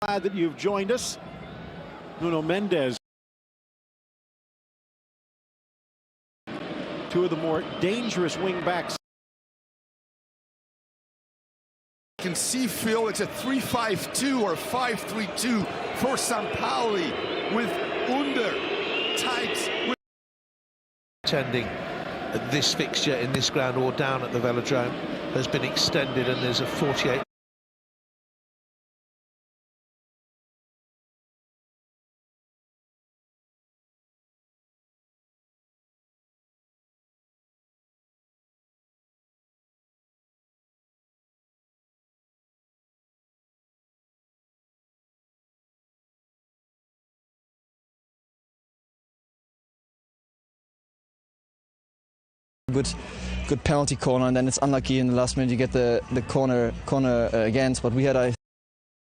Glad that you've joined us. Nuno Mendes. Two of the more dangerous wing-backs. You can see, Phil, it's a 3-5-2 or 5-3-2 for Sampaoli with Under tight. Attending this fixture in this ground or down at the Velodrome has been extended, and there's a 48. Good penalty corner, and then it's unlucky in the last minute you get the corner against. But we had, I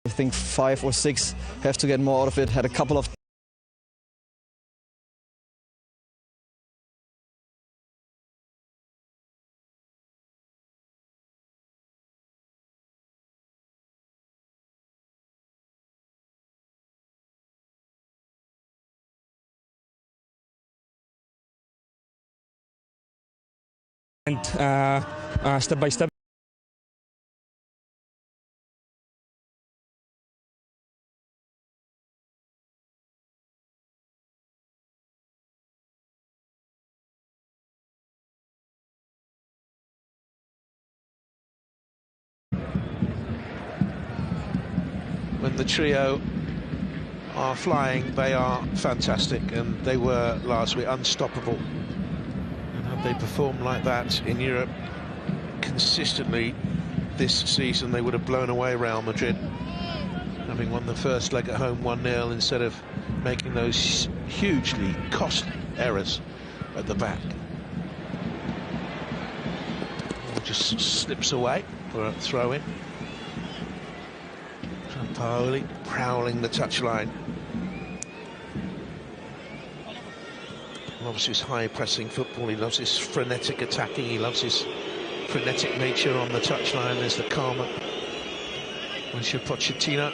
think, 5 or 6. Have to get more out of it. Had a couple of. And step by step. When the trio are flying, they are fantastic, and they were last week unstoppable. They perform like that in Europe consistently this season, they would have blown away Real Madrid, having won the first leg at home 1-0 instead of making those hugely costly errors at the back. Just slips away for a throw-in. Sampaoli prowling the touchline. He loves his high-pressing football, he loves his frenetic attacking, he loves his frenetic nature on the touchline. There's the karma. Monsieur Pochettino.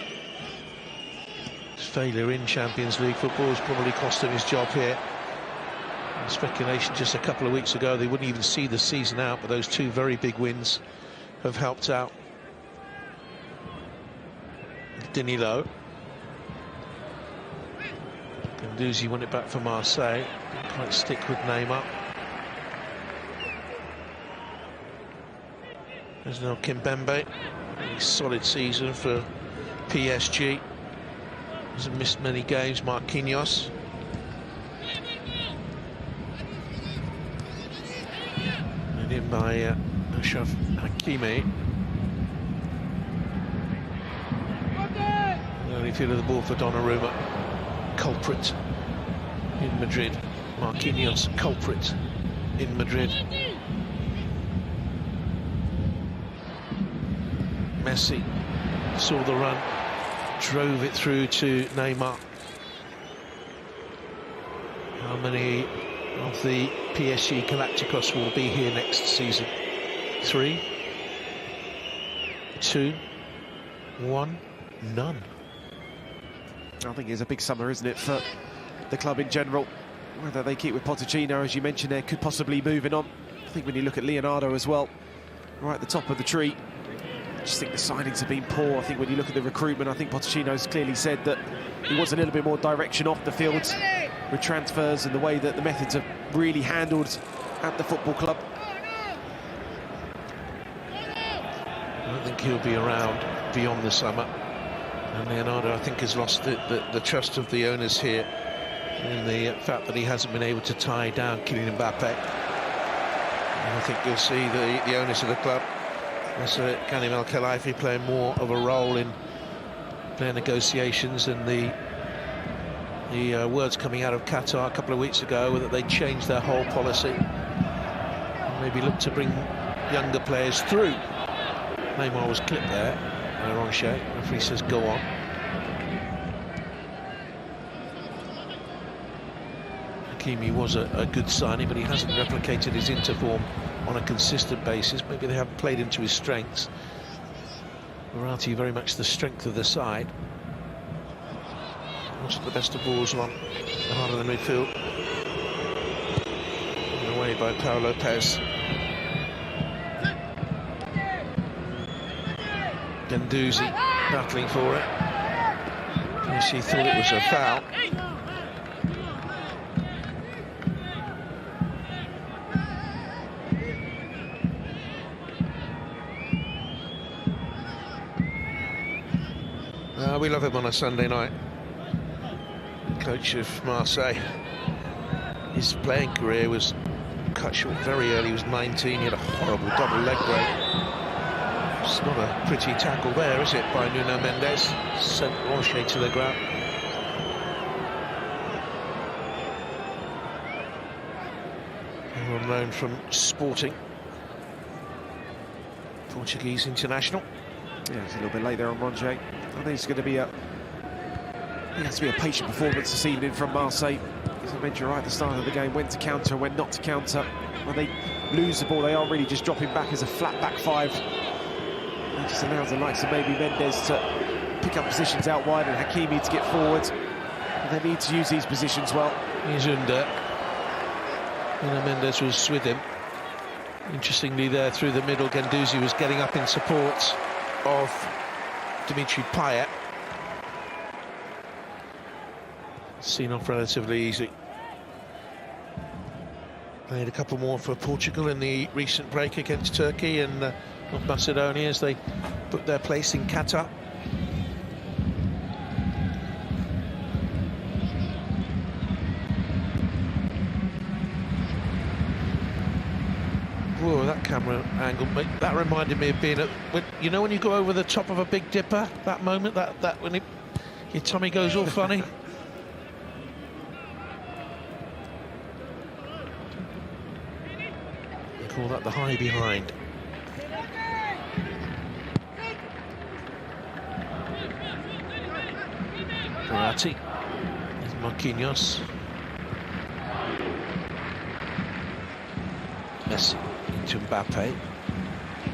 His failure in Champions League football has probably cost him his job here. Speculation just a couple of weeks ago, they wouldn't even see the season out, but those 2 very big wins have helped out. Danilo. Guendouzi won it back for Marseille. Quite stick with Neymar. There's no Kimpembe. A solid season for PSG. Hasn't missed many games. Marquinhos. And in by Ashraf Hakimi. Early field of the ball for Donnarumma. Culprit in Madrid. Marquinhos, culprit in Madrid. Messi saw the run, drove it through to Neymar. How many of the PSG Galacticos will be here next season? 3, 2, 1, none. I think it's a big summer, isn't it, for the club in general. Whether they keep with Pochettino, as you mentioned, there could possibly moving on. I think when you look at Leonardo as well, right at the top of the tree, I just think the signings have been poor. I think when you look at the recruitment, I think Pochettino's clearly said that he wants a little bit more direction off the field with transfers and the way that the methods are really handled at the football club. I don't think he'll be around beyond the summer. And Leonardo, I think, has lost the trust of the owners here in the fact that he hasn't been able to tie down Kylian Mbappe. And I think you'll see the owners of the club, Karim El Khelaifi, playing more of a role in player negotiations, and the words coming out of Qatar a couple of weeks ago were that they changed their whole policy and maybe look to bring younger players through. Neymar was clipped there by Ronche. Referee says go on. Hakimi was a good signing, but he hasn't replicated his Inter form on a consistent basis. Maybe they haven't played into his strengths. Verratti very much the strength of the side. Wasn't the best of balls along the heart of the midfield. And away by Pau Lopez. Guendouzi battling for it. She thought it was a foul. We love him on a Sunday night. Coach of Marseille. His playing career was cut short very early. He was 19. He had a horrible double leg break. It's not a pretty tackle there, is it, by Nuno Mendes? Sent Rocher to the ground. On loan from Sporting. Portuguese international. Yeah, it's a little bit late there on Roger. I think it's going to be it has to be a patient performance this evening from Marseille. As I mentioned right at the start of the game, when to counter, when not to counter. When they lose the ball, they are really just dropping back as a flat back five. It just allows the likes of maybe Mendes to pick up positions out wide and Hakimi to get forward. And they need to use these positions well. He's under. Nuno Mendes was with him. Interestingly, there through the middle, Guendouzi was getting up in support of Dimitri Payet. Seen off relatively easy. Played a couple more for Portugal in the recent break against Turkey and North Macedonia as they put their place in Qatar. Whoa, that camera angle, that reminded me of being at, you know when you go over the top of a Big Dipper, that moment, that when your tummy goes all funny. They call that the high behind. Verratti, there's Marquinhos. Messi into Mbappe.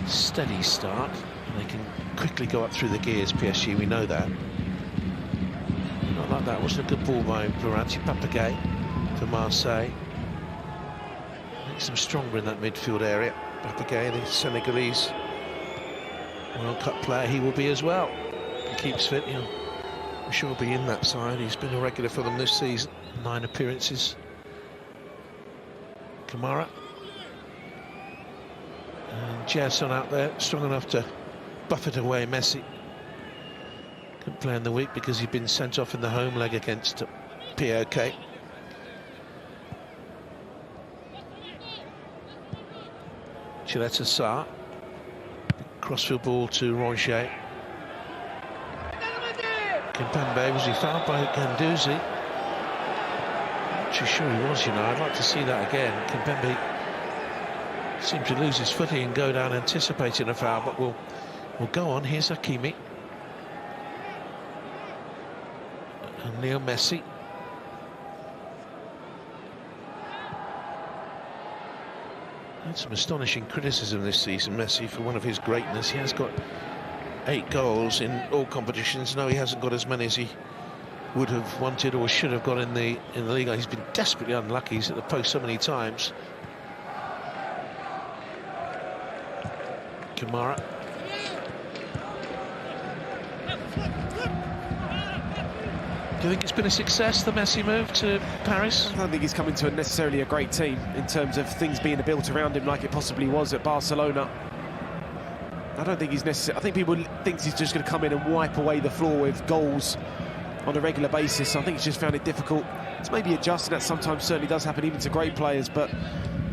Steady start. They can quickly go up through the gears, PSG, we know that. Not like that. Wasn't a good ball by Verratti. Papagay for Marseille. Makes them stronger in that midfield area. Papagay, the Senegalese World Cup player, he will be as well. He keeps fit, you know. I'm sure he'll be in that side. He's been a regular for them this season. 9 appearances. Kamara. And Gerson out there, strong enough to buffet away Messi. Couldn't play in the week because he'd been sent off in the home leg against POK. Chileta Sarr. Crossfield ball to Roger. Kimpembe, was he fouled by Guendouzi? Not too sure he was, you know. I'd like to see that again. Kimpembe seemed to lose his footing and go down anticipating a foul, but we'll go on. Here's Hakimi. And Leo Messi. Had some astonishing criticism this season, Messi, for one of his greatness. He has got 8 goals in all competitions. No, he hasn't got as many as he would have wanted or should have got in the Liga. He's been desperately unlucky. He's at the post so many times. Kamara. Do you think it's been a success, the Messi move to Paris? I don't think he's coming to necessarily a great team in terms of things being built around him like it possibly was at Barcelona. I don't think he's necessarily... I think people think he's just going to come in and wipe away the floor with goals on a regular basis. I think he's just found it difficult to maybe adjust, and that sometimes certainly does happen even to great players, but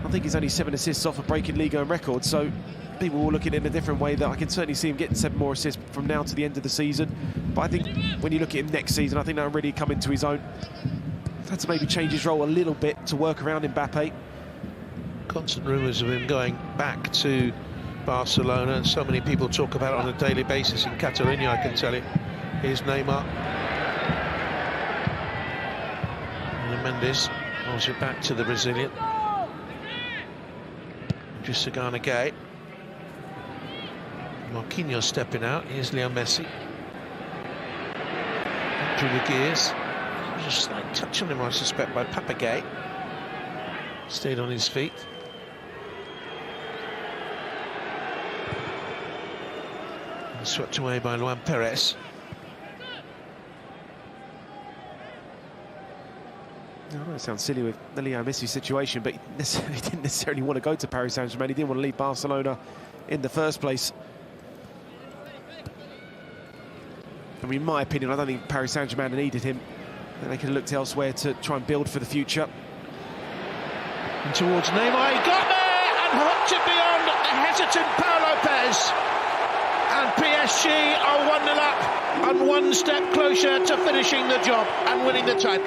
I think he's only 7 assists off of breaking Liga and records, so people will look at it in a different way. That I can certainly see him getting 7 more assists from now to the end of the season. But I think when you look at him next season, I think that'll really come into his own. He's had to maybe change his role a little bit to work around Mbappe. Constant rumours of him going back to Barcelona, and so many people talk about it on a daily basis in Catalonia, I can tell you. Here's Neymar. And Mendes holds it back to the Brazilian. Just Sagana Gay. Marquinhos stepping out. Here's Leo Messi. Back through the gears. Just a slight touch on him, I suspect, by Papagay. Stayed on his feet. And swept away by Luan Perez. I know it sounds silly with the Leo Messi situation, but he didn't necessarily want to go to Paris Saint-Germain. He didn't want to leave Barcelona in the first place. I mean, in my opinion, I don't think Paris Saint-Germain needed him. They could have looked elsewhere to try and build for the future. And towards Neymar, he got there and hooked it beyond the hesitant Pau Lopez. And PSG are 1-0 up and one step closer to finishing the job and winning the title.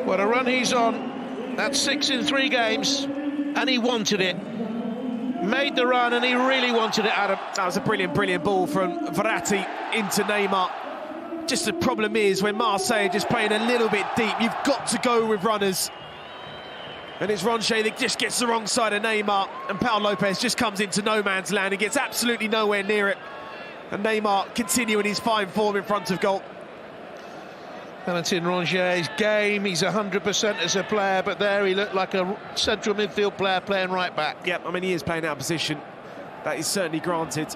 What a run he's on. That's 6 in 3 games, and he wanted it. Made the run, and he really wanted it, Adam. That was a brilliant, brilliant ball from Verratti into Neymar. Just the problem is, when Marseille are just playing a little bit deep, you've got to go with runners. And it's Ronche that just gets the wrong side of Neymar, and Pau Lopez just comes into no man's land and gets absolutely nowhere near it. And Neymar continuing his fine form in front of goal. Valentin Ronger's game, he's 100% as a player, but there he looked like a central midfield player playing right back. Yep, I mean, he is playing out of position. That is certainly granted.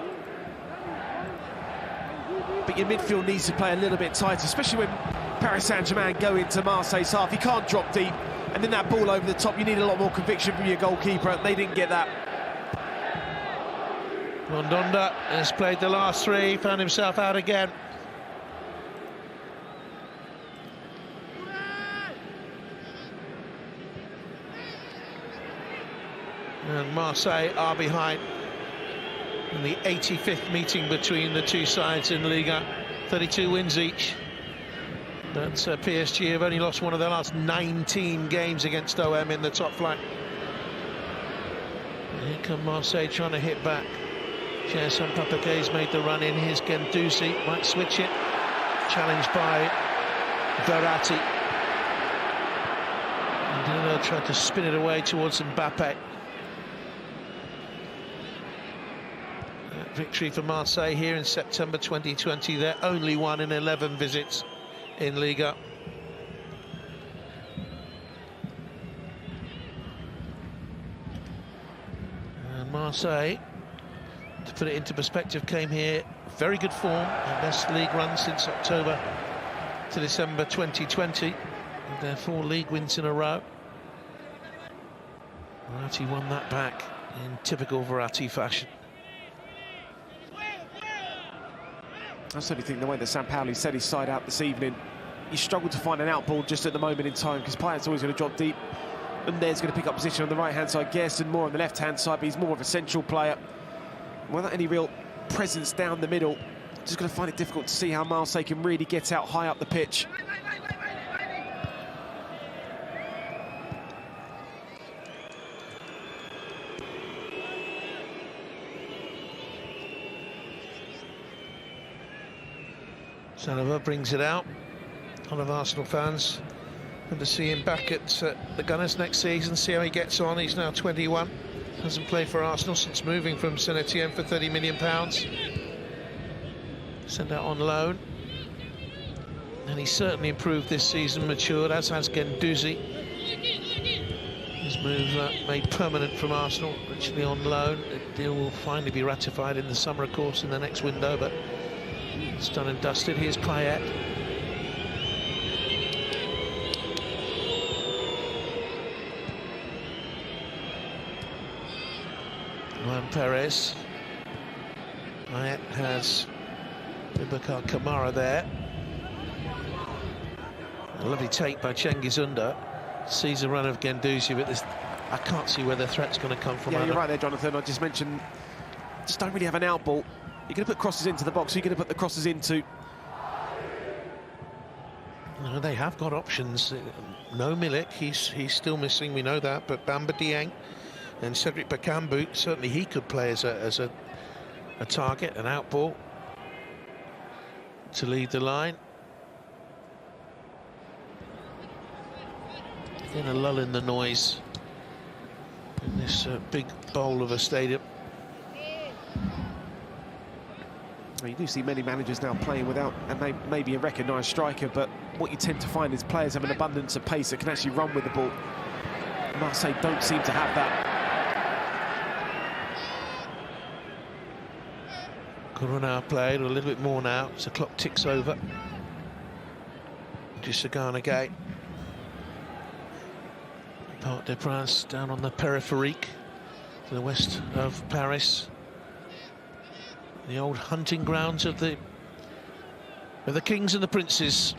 But your midfield needs to play a little bit tighter, especially when Paris Saint-Germain go into Marseille's half. You can't drop deep, and then that ball over the top, you need a lot more conviction from your goalkeeper, and they didn't get that. Mandanda has played the last 3, found himself out again. And Marseille are behind in the 85th meeting between the two sides in Liga. 32 wins each. But PSG have only lost one of their last 19 games against OM in the top flight. Here come Marseille trying to hit back. Gerson Papagay's made the run in. Here's Guendouzi, might switch it. Challenged by Verratti. And tried to spin it away towards Mbappe. Victory for Marseille here in September 2020. They're only 1 in 11 visits in Liga. And Marseille, to put it into perspective, came here very good form, their best league run since October to December 2020. And their 4 league wins in a row. Verratti won that back in typical Verratti fashion. I certainly think the way that Sampaoli set his side out this evening, he struggled to find an outball just at the moment in time, because Payet's always going to drop deep, and there's going to pick up position on the right-hand side, Gerson more on the left-hand side, but he's more of a central player. Without any real presence down the middle, just going to find it difficult to see how Marseille can really get out high up the pitch. Salova brings it out. A lot of Arsenal fans want to see him back at the Gunners next season, see how he gets on. He's now 21, hasn't played for Arsenal since moving from Saint Etienne for £30 million. Sent out on loan. And he's certainly improved this season, matured, as has Guendouzi. His move made permanent from Arsenal, originally on loan. The deal will finally be ratified in the summer, of course, in the next window, but it's done and dusted. Here's Payet. Luan Perez. Payet has Boubacar Kamara there. A lovely take by Cengiz Ünder. Sees a run of Guendouzi, but I can't see where the threat's going to come from. Yeah, you're right there, Jonathan. I just mentioned, just don't really have an outball. You're going to put crosses into the box, you're going to put the crosses into. No, they have got options. No Milik, he's still missing, we know that, but Bamba Dieng and Cedric Bakambu, certainly he could play as a target, an outball to lead the line. In a lull in the noise in this big bowl of a stadium. Well, you do see many managers now playing without maybe a recognised striker, but what you tend to find is players have an abundance of pace that can actually run with the ball. Marseille don't seem to have that. Corona played a little bit more now, so the clock ticks over. Sagana Gate. Parc des Princes down on the périphérique to the west of Paris. The old hunting grounds of the kings and the princes.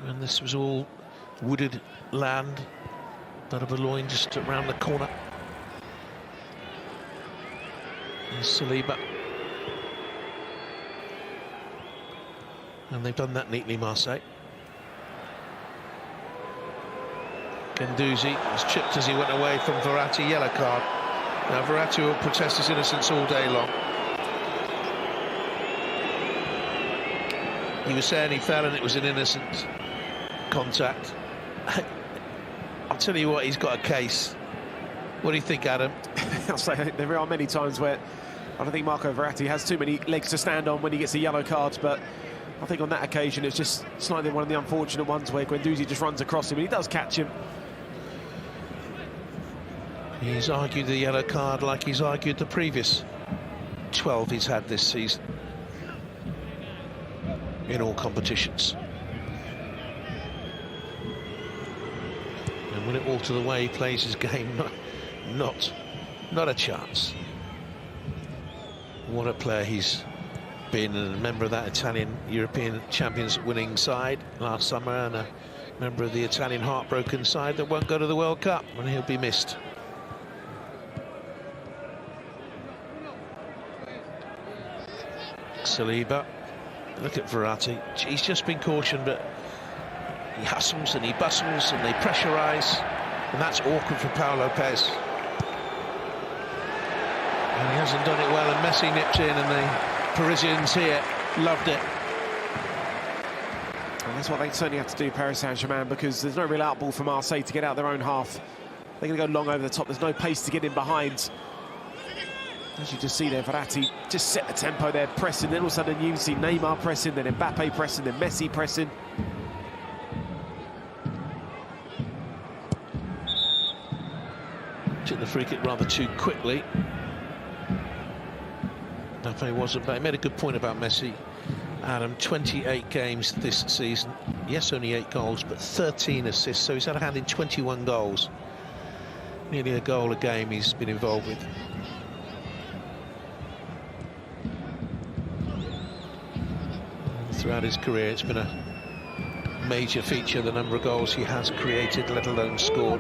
And this was all wooded land. Boulogne just around the corner. And Saliba. And they've done that neatly, Marseille. Guendouzi was chipped as he went away from Verratti, yellow card. Now Verratti will protest his innocence all day long. He was saying he fell and it was an innocent contact. I'll tell you what, he's got a case. What do you think, Adam? I'll say there are many times where I don't think Marco Verratti has too many legs to stand on when he gets a yellow card, but I think on that occasion it's just slightly one of the unfortunate ones where Guendouzi just runs across him and he does catch him. He's argued the yellow card like he's argued the previous 12 he's had this season in all competitions. And will it alter the way he plays his game? Not a chance. What a player he's been, and a member of that Italian European Champions winning side last summer, and a member of the Italian heartbroken side that won't go to the World Cup, and he'll be missed. Saliba, look at Verratti. He's just been cautioned, but he hustles and he bustles and they pressurise, and that's awkward for Pau Lopez. And he hasn't done it well, and Messi nipped in, and the Parisians here loved it. And that's what they certainly have to do, Paris Saint-Germain, because there's no real outball for Marseille to get out their own half. They're going to go long over the top. There's no pace to get in behind. As you just see there, Verratti just set the tempo there, pressing. Then all of a sudden you see Neymar pressing, then Mbappe pressing, then Messi pressing. Took the free kick rather too quickly. Mbappe wasn't, but he made a good point about Messi. Adam, 28 games this season. Yes, only 8 goals, but 13 assists, so he's had a hand in 21 goals. Nearly a goal a game he's been involved with. Throughout his career, it's been a major feature, the number of goals he has created, let alone scored.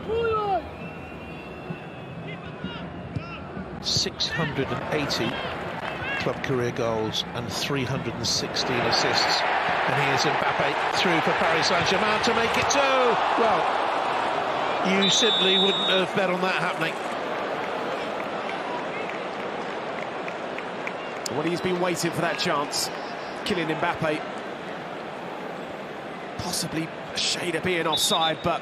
680 club career goals and 316 assists. And here's Mbappe through for Paris Saint-Germain to make it 2. Well, you simply wouldn't have bet on that happening. Well, he's been waiting for that chance. Kylian Mbappe, possibly a shade of being offside, but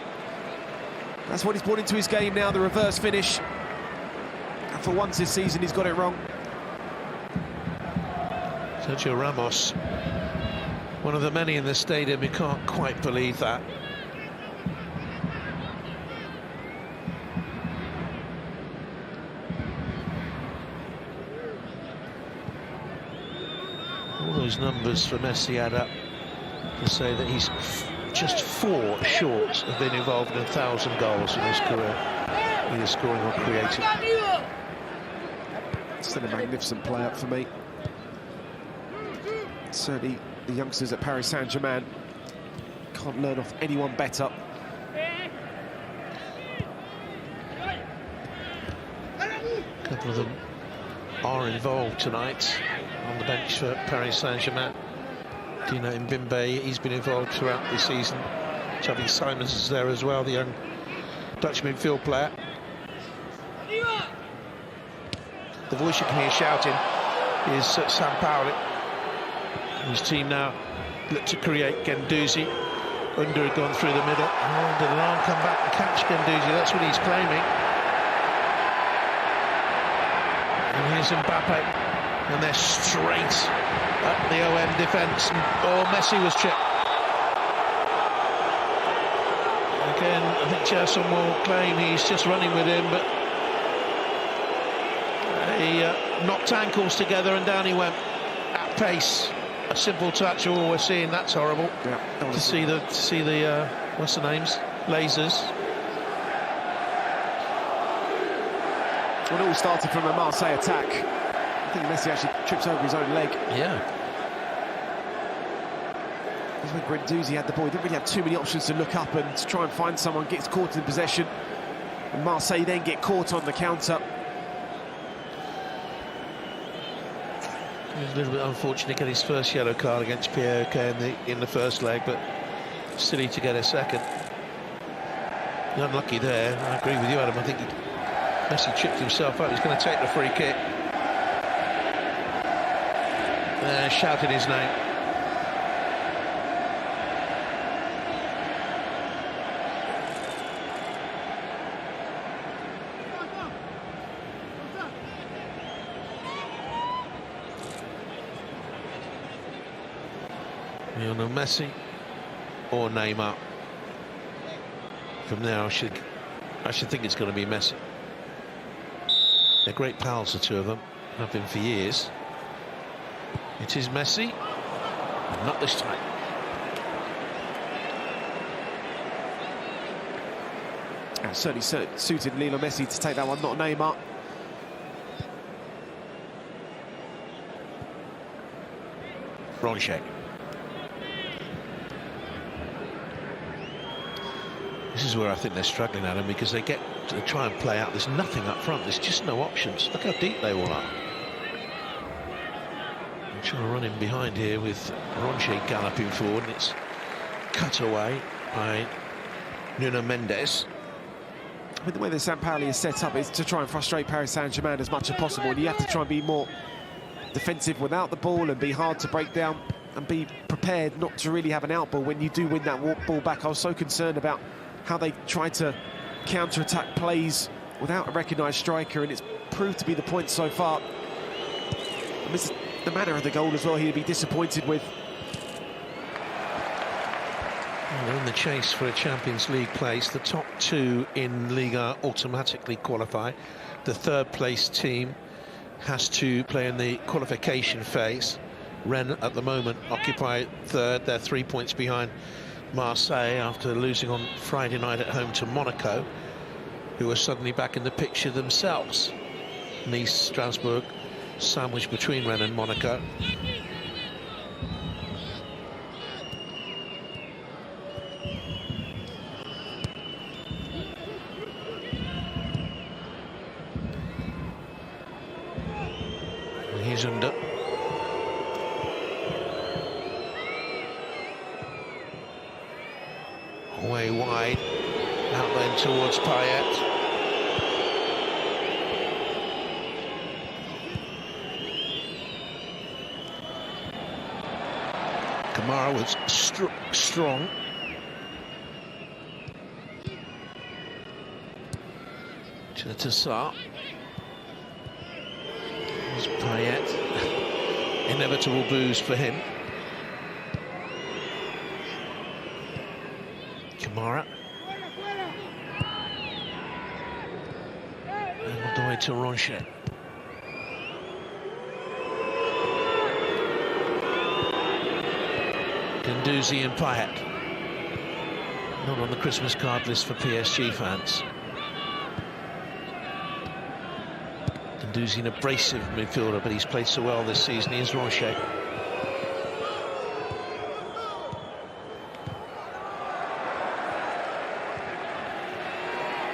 that's what he's brought into his game now, the reverse finish. And for once this season, he's got it wrong. Sergio Ramos, one of the many in the stadium who can't quite believe that. All those numbers for Messi add up to say that he's just 4 short of being involved in 1,000 goals in his career, either scoring or creating. Still a magnificent player for me. Certainly the youngsters at Paris Saint-Germain can't learn off anyone better. A couple of them are involved tonight on the bench for Paris Saint-Germain. Dino Mbimbe, he's been involved throughout the season. Xavi Simons is there as well, the young Dutch midfield player. The voice you can hear shouting is Sampaoli. His team now look to create. Guendouzi. Under had gone through the middle. Oh, did Alarm come back and catch Guendouzi? That's what he's claiming. And here's Mbappe, and they're straight up the OM defence. Oh, Messi was chipped. Again, I think Gerson will claim he's just running with him, but he knocked ankles together and down he went at pace. A simple touch. Oh, we're seeing that's horrible. Yeah, to see the what's the names? Lasers. Well, it all started from a Marseille attack. I think Messi actually trips over his own leg. Yeah. When Guendouzi had the ball, he didn't really have too many options to look up and to try and find someone, gets caught in possession. And Marseille then get caught on the counter. It was a little bit unfortunate to get his first yellow card against PSG in the first leg, but silly to get a second. Unlucky there. I agree with you, Adam. I think Messi chipped himself up. He's going to take the free kick. Shouting his name. Lionel Messi or Neymar. From there, I should think it's going to be Messi. They're great pals, the two of them. Have been for years. It is Messi, but not this time. Certainly suited Lionel Messi to take that one, not Neymar. Ronche. This is where I think they're struggling, Adam, because they get to try and play out. There's nothing up front. There's just no options. Look how deep they all are. I'm trying to run in behind here with Ronche galloping forward, and it's cut away by Nuno Mendes. I mean, the way the Sampaoli is set up is to try and frustrate Paris Saint-Germain as much as possible, and you have to try and be more defensive without the ball and be hard to break down and be prepared not to really have an outball when you do win that ball back. I was so concerned about how they tried to counter-attack plays without a recognised striker, and it's proved to be the point so far. And this is the manner of the goal as well he'd be disappointed with. Well, they're in the chase for a Champions League place. The top two in Liga automatically qualify. The third place team has to play in the qualification phase. Rennes at the moment occupy third. They're 3 points behind Marseille after losing on Friday night at home to Monaco, who are suddenly back in the picture themselves. Nice, Strasbourg, sandwiched between Rennes and Monaco. And he's under. Way wide, out then towards Payet. Kamara was strong. To Tassar. There's Payet. Inevitable booze for him. Kamara. And all the way to Ronche. Guendouzi and Payet. Not on the Christmas card list for PSG fans. Guendouzi, an abrasive midfielder, but he's played so well this season. Here's Ronche.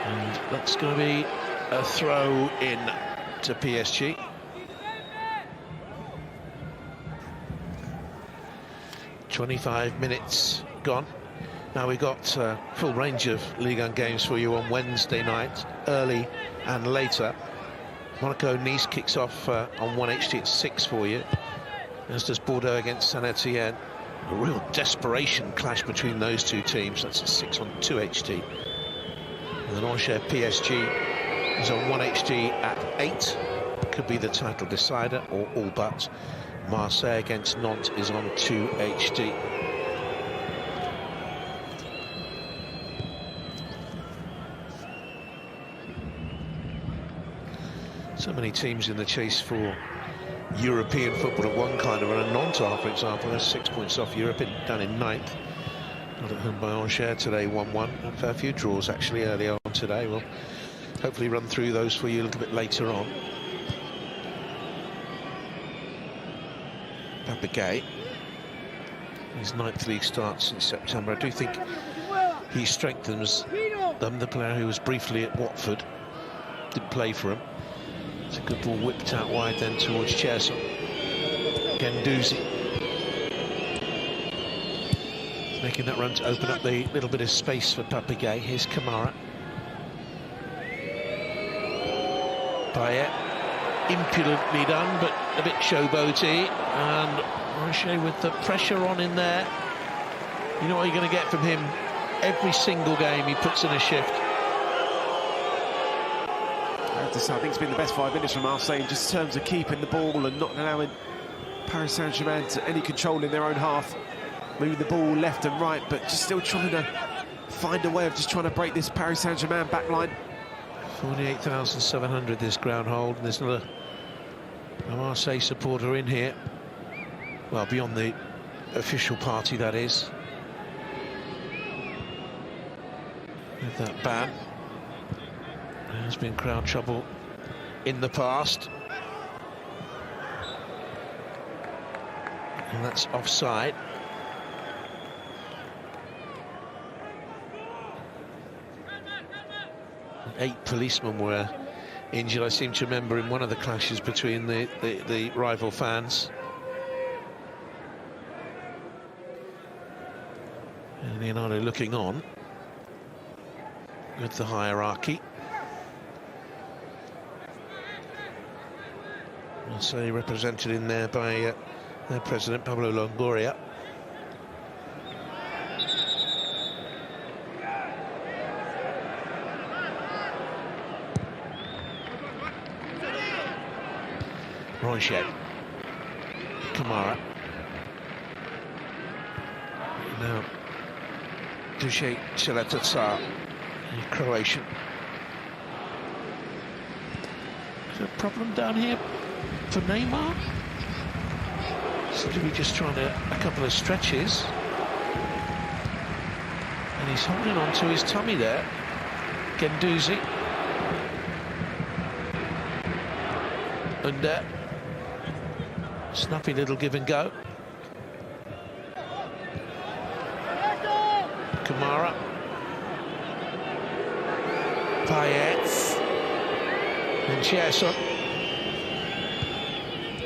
And that's going to be a throw in to PSG. "25 minutes gone. Now we've got full range of Ligue 1 games for you on Wednesday night, early and later. Monaco-Nice kicks off on 1HT at 6 for you, as does Bordeaux against Saint-Etienne. A real desperation clash between those two teams. That's at 6 on 2HT. And then Angers PSG is on 1HT at 8. could be the title decider, or all but. Marseille against Nantes is on 2 HD. So many teams in the chase for European football at one kind or another. Nantes, for example, they're 6 points off Europe, down in 9th. Not at home by Angers today, 1-1. A fair few draws actually earlier on today. We'll hopefully run through those for you a little bit later on. Papagay, his 9th league start since September. I do think he strengthens them. The player who was briefly at Watford didn't play for him. It's a good ball whipped out wide then towards Cherson. Guendouzi making that run to open up the little bit of space for Papagay. Here's Kamara. Payet, impudently done, but a bit showboaty. And Rocher with the pressure on in there. You know what you're going to get from him? Every single game he puts in a shift. I think it's been the best 5 minutes from Marseille in just terms of keeping the ball and not allowing Paris Saint-Germain to any control in their own half. Moving the ball left and right, but just still trying to find a way of just trying to break this Paris Saint-Germain back line. 48,700 this ground hold, and there's not a Marseille supporter in here. Well, beyond the official party, that is. With that ban. There's been crowd trouble in the past. And that's offside. And 8 policemen were injured, I seem to remember, in one of the clashes between the rival fans. And Leonardo looking on with the hierarchy. Marseille represented in there by their president, Pablo Longoria. Ronchet. Kamara. Now, Duše Čeleta, Croatian. Is there a problem down here for Neymar? Seems to be just trying a couple of stretches. And he's holding on to his tummy there. Guendouzi. And snappy little give and go. Kamara. Payet. And Cherson.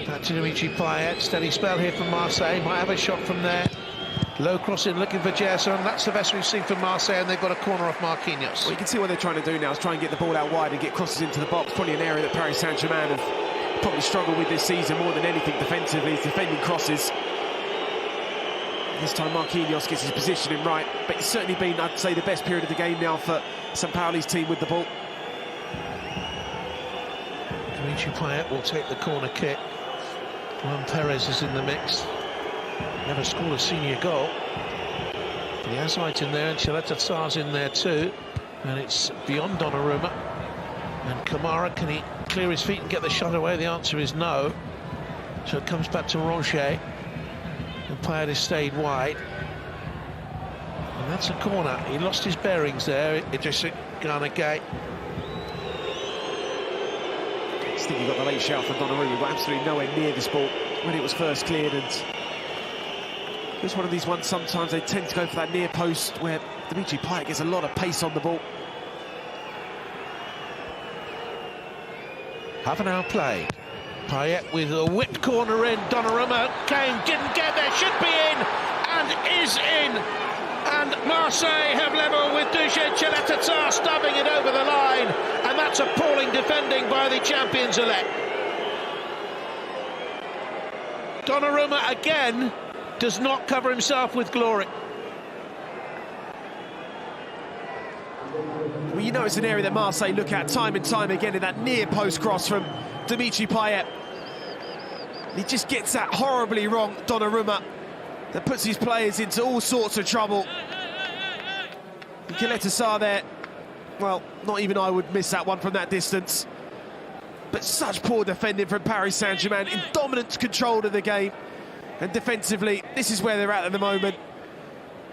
Back to Dimitri Payet. Steady spell here from Marseille. Might have a shot from there. Low crossing, looking for Cherson. That's the best we've seen from Marseille, and they've got a corner off Marquinhos. Well, you can see what they're trying to do now is try and get the ball out wide and get crosses into the box. Probably an area that Paris Saint-Germain have probably struggled with this season more than anything defensively, is defending crosses. This time Marquinhos gets his positioning right, but it's certainly been, I'd say, the best period of the game now for St. Pauli's team with the ball. Dimitri Payet will take the corner kick. Juan Perez is in the mix. Never scored a senior goal. But he has height in there, and Chileta Tsar's in there too. And it's beyond Donnarumma. And Kamara, can he clear his feet and get the shot away? The answer is no. So it comes back to Ronchet. And Payet has stayed wide. And that's a corner. He lost his bearings there. It just Ghana Gate. I think you got the late shout from Donnarumma, but absolutely nowhere near this ball when it was first cleared. And it's one of these ones, sometimes they tend to go for that near post where Dimitri Payet gets a lot of pace on the ball. Half an hour played. Payet with a whipped corner in. Donnarumma came, didn't get there, should be in, and is in. And Marseille have level with Duše Čeleta stubbing it over the line. And that's appalling defending by the champions-elect. Donnarumma again does not cover himself with glory. Well, you know it's an area that Marseille look at time and time again in that near post cross from Dimitri Payet. He just gets that horribly wrong, Donnarumma, that puts his players into all sorts of trouble. Galatasaray there, well, not even I would miss that one from that distance. But such poor defending from Paris Saint-Germain, in dominant control of the game. And defensively, this is where they're at the moment.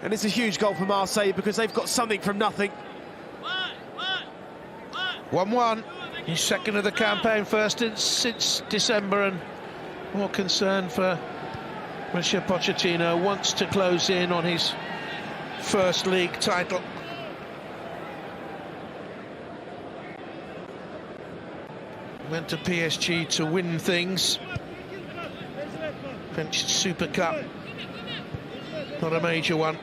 And it's a huge goal for Marseille because they've got something from nothing. 1-1. He's second of the campaign, first since December, and more concern for Mauricio Pochettino. Wants to close in on his first league title. Went to PSG to win things. French Super Cup, not a major one.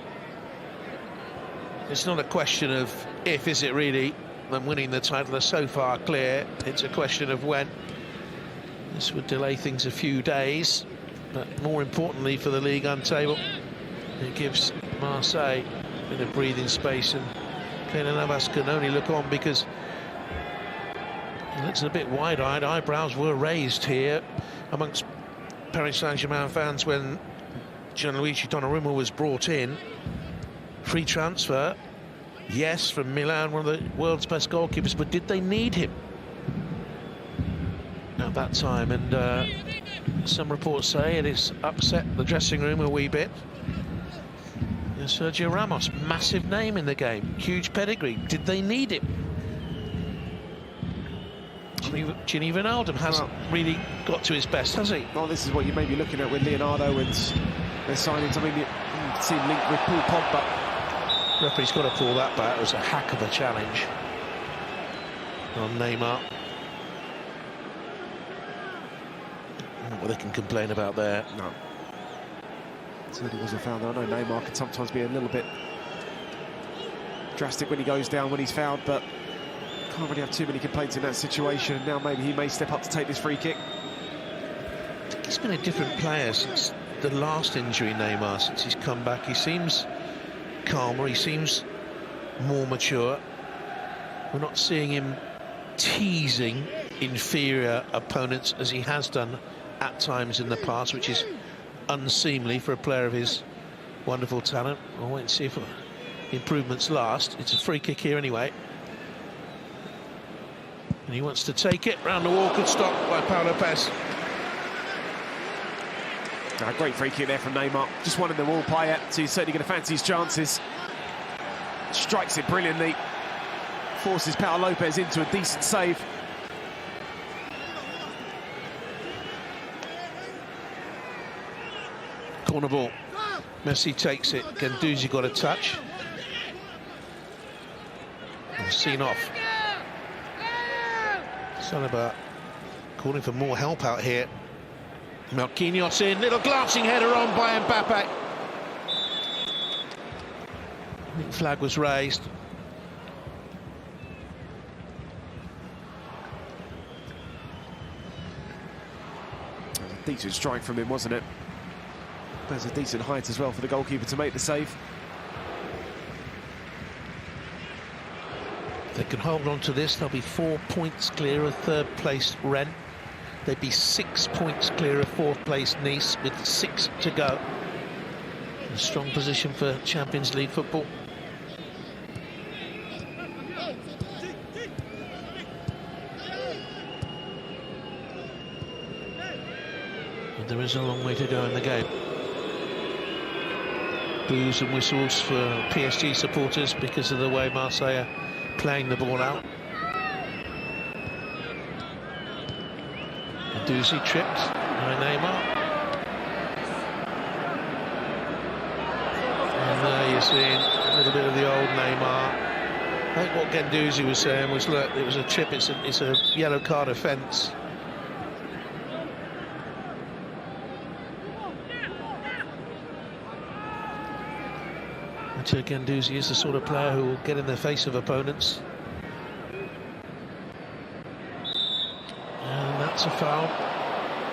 It's not a question of if, is it really? Them winning the title are so far clear. It's a question of when. This would delay things a few days, but more importantly for the Ligue table, it gives Marseille a bit of breathing space, and Keylor Navas can only look on because he looks a bit wide-eyed. Eyebrows were raised here amongst Paris Saint-Germain fans when Gianluigi Donnarumma was brought in. Free transfer, yes, from Milan, one of the world's best goalkeepers, but did they need him at that time? And some reports say it has upset the dressing room a wee bit. And Sergio Ramos, massive name in the game, huge pedigree. Did they need him? Gini Wijnaldum hasn't really got to his best, has he? Well, this is what you may be looking at with Leonardo and their signings. I mean, you can see linked with Paul Pogba. Referee's got to pull that back. It was a hack of a challenge on Neymar. Not what they can complain about there. No. Certainly wasn't fouled. I know Neymar can sometimes be a little bit drastic when he goes down when he's fouled, but can't really have too many complaints in that situation. And now maybe he may step up to take this free kick. I think he's been a different player since the last injury, Neymar, since he's come back. He seems calmer, he seems more mature. We're not seeing him teasing inferior opponents as he has done at times in the past, which is unseemly for a player of his wonderful talent. We'll wait and see if improvements last. It's a free kick here anyway. And he wants to take it round the wall, good stop by Pau Lopez. Great free kick there from Neymar. Just one in the wall, Payet, so he's certainly going to fancy his chances. Strikes it brilliantly. Forces Pau Lopez into a decent save. Corner ball. Messi takes it. Guendouzi got a touch. And seen off. Saliba calling for more help out here. Marquinhos in, little glancing header on by Mbappe. I think flag was raised. A decent strike from him, wasn't it? There's a decent height as well for the goalkeeper to make the save. If they can hold on to this, they'll be 4 points clear of third-place Rennes. They'd be 6 points clear of fourth-place Nice with 6 to go. A strong position for Champions League football. But there is a long way to go in the game. Boos and whistles for PSG supporters because of the way Marseille are playing the ball out. Guendouzi tripped by Neymar. And there you're seeing a little bit of the old Neymar. I think what Guendouzi was saying was, look, it was a chip, it's a yellow card offence. Guendouzi is the sort of player who will get in the face of opponents. And that's a foul.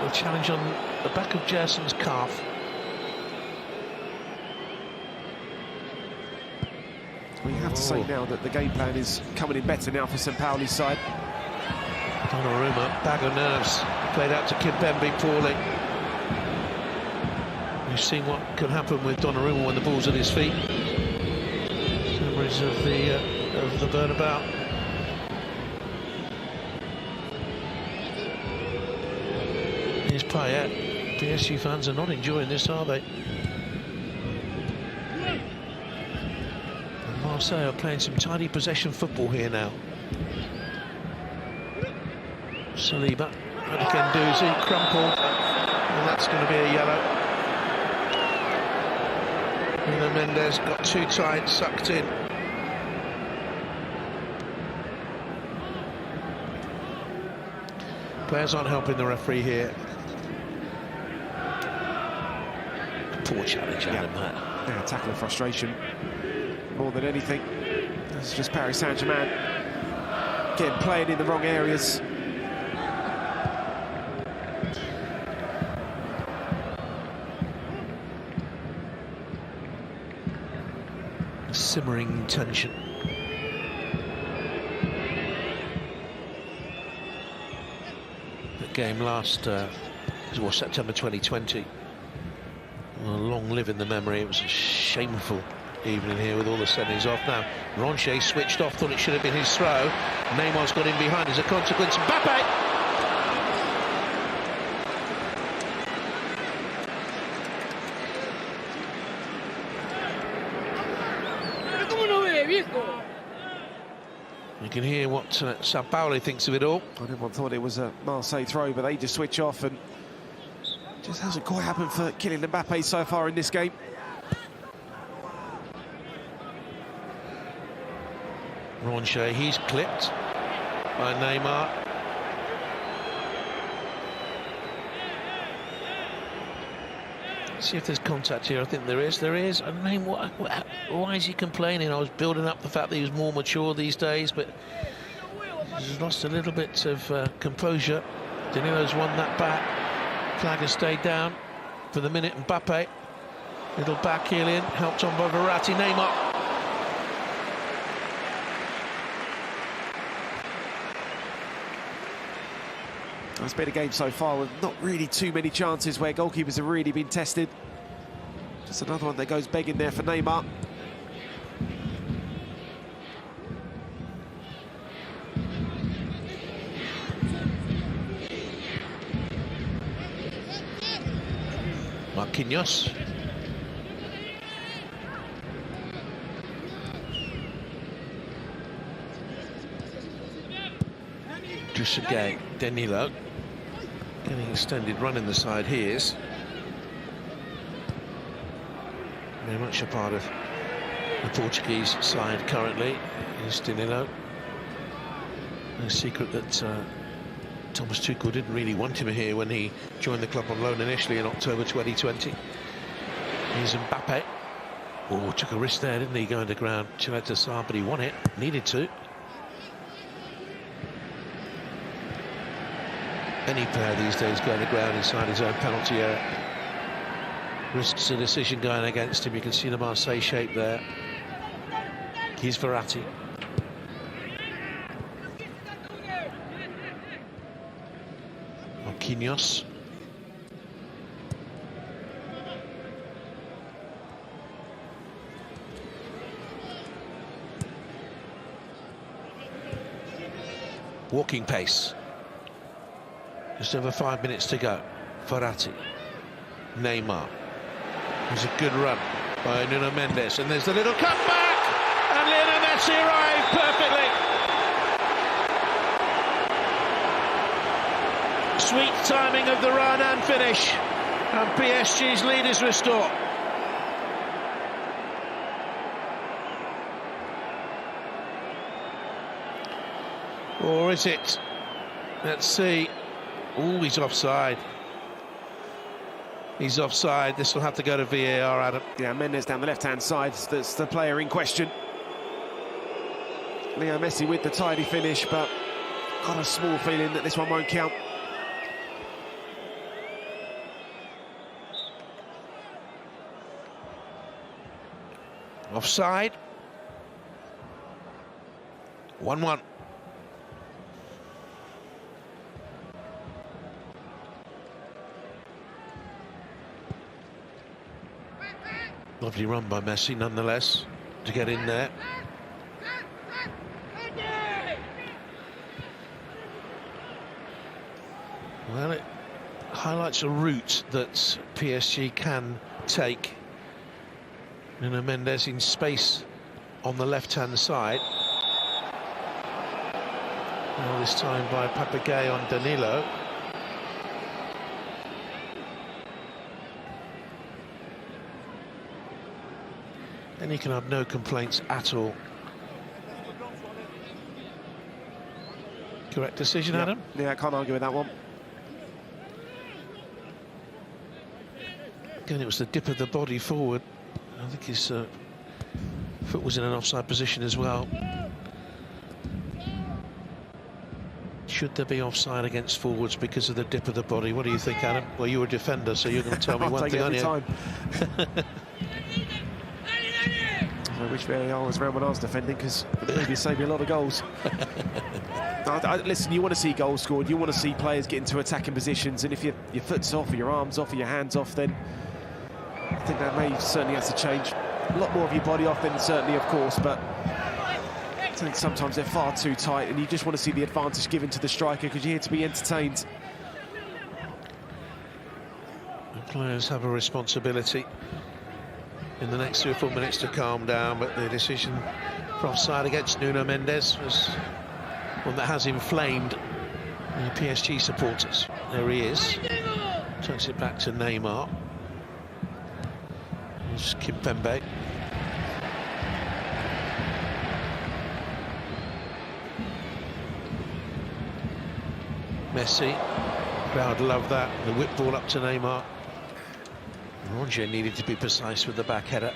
A challenge on the back of Gerson's calf. Well, you have to say now that the game plan is coming in better now for St. Pauli's side. Donnarumma, bag of nerves, played out to Kimpembe poorly. We've seen what can happen with Donnarumma when the ball's at his feet. Memories of the Bernabeu. Here's Payet. PSG fans are not enjoying this, are they? And Marseille are playing some tidy possession football here now. Saliba, Guendouzi, crumpled, and that's going to be a yellow. Nuno Mendes got too tight, sucked in. Players aren't helping the referee here. Poor challenge, Adam. Yeah, tackle of frustration more than anything. It's just Paris Saint-Germain getting playing in the wrong areas. Simmering tension. The game last September 2020. Well, long live in the memory. It was a shameful evening here with all the sendings off. Now Ronche switched off, thought it should have been his throw. Neymar's got in behind as a consequence. Mbappe! You can hear what Sampaoli thinks of it all. Everyone thought it was a Marseille throw, but they just switch off, and just hasn't quite happened for Kylian Mbappe so far in this game. Ronche, he's clipped by Neymar. See if there's contact here. I think there is. There is. I mean, why is he complaining? I was building up the fact that he was more mature these days, but he's lost a little bit of composure. Danilo's won that back. Flag has stayed down for the minute. Mbappe, little back heel in, helped on by Verratti. Neymar. It's been a game so far with not really too many chances where goalkeepers have really been tested. Just another one that goes begging there for Neymar. Marquinhos. Trezeguet, Danilo. Getting extended run in the side he is. Very much a part of the Portuguese side currently is Danilo. No secret that Thomas Tuchel didn't really want him here when he joined the club on loan initially in October 2020. Here's Mbappe. Oh, took a risk there, didn't he, going to ground. Chileta Sarr, but he won it, needed to. Any player these days going to ground inside his own penalty area risks a decision going against him. You can see the Marseille shape there. Here's Verratti. Marquinhos. Walking pace. Just over 5 minutes to go. Verratti. Neymar. There's a good run by Nuno Mendes. And there's the little cutback! And Lionel Messi arrived perfectly. Sweet timing of the run and finish. And PSG's lead is restored. Or is it? Let's see. Oh, he's offside. He's offside. This will have to go to VAR, Adam. Yeah, Mendes down the left-hand side. That's the player in question. Leo Messi with the tidy finish, but got a small feeling that this one won't count. Offside. 1-1. Lovely run by Messi, nonetheless, to get in there. Well, it highlights a route that PSG can take. Nuno Mendes in space on the left-hand side. Well, this time by Papagay on Danilo. And he can have no complaints at all. Correct decision, Adam? Yeah, I can't argue with that one. Again, it was the dip of the body forward. I think his foot was in an offside position as well. Should there be offside against forwards because of the dip of the body? What do you think, Adam? Well, you're a defender, so you're going to tell me one thing, aren't you? I wish VAR was around when I was defending, because it maybe saved me a lot of goals. Listen, you want to see goals scored, you want to see players get into attacking positions, and if your foot's off, or your arm's off, or your hand's off, then I think that may certainly have to change. A lot more of your body off then, certainly, of course, but I think sometimes they're far too tight, and you just want to see the advantage given to the striker, because you're here to be entertained. The players have a responsibility in the next 3 or 4 minutes to calm down, but the decision for offside against Nuno Mendes was one that has inflamed the PSG supporters. There he is. Turns it back to Neymar. There's Kimpembe. Messi. Crowd love that. The whip ball up to Neymar. Rongier needed to be precise with the back header.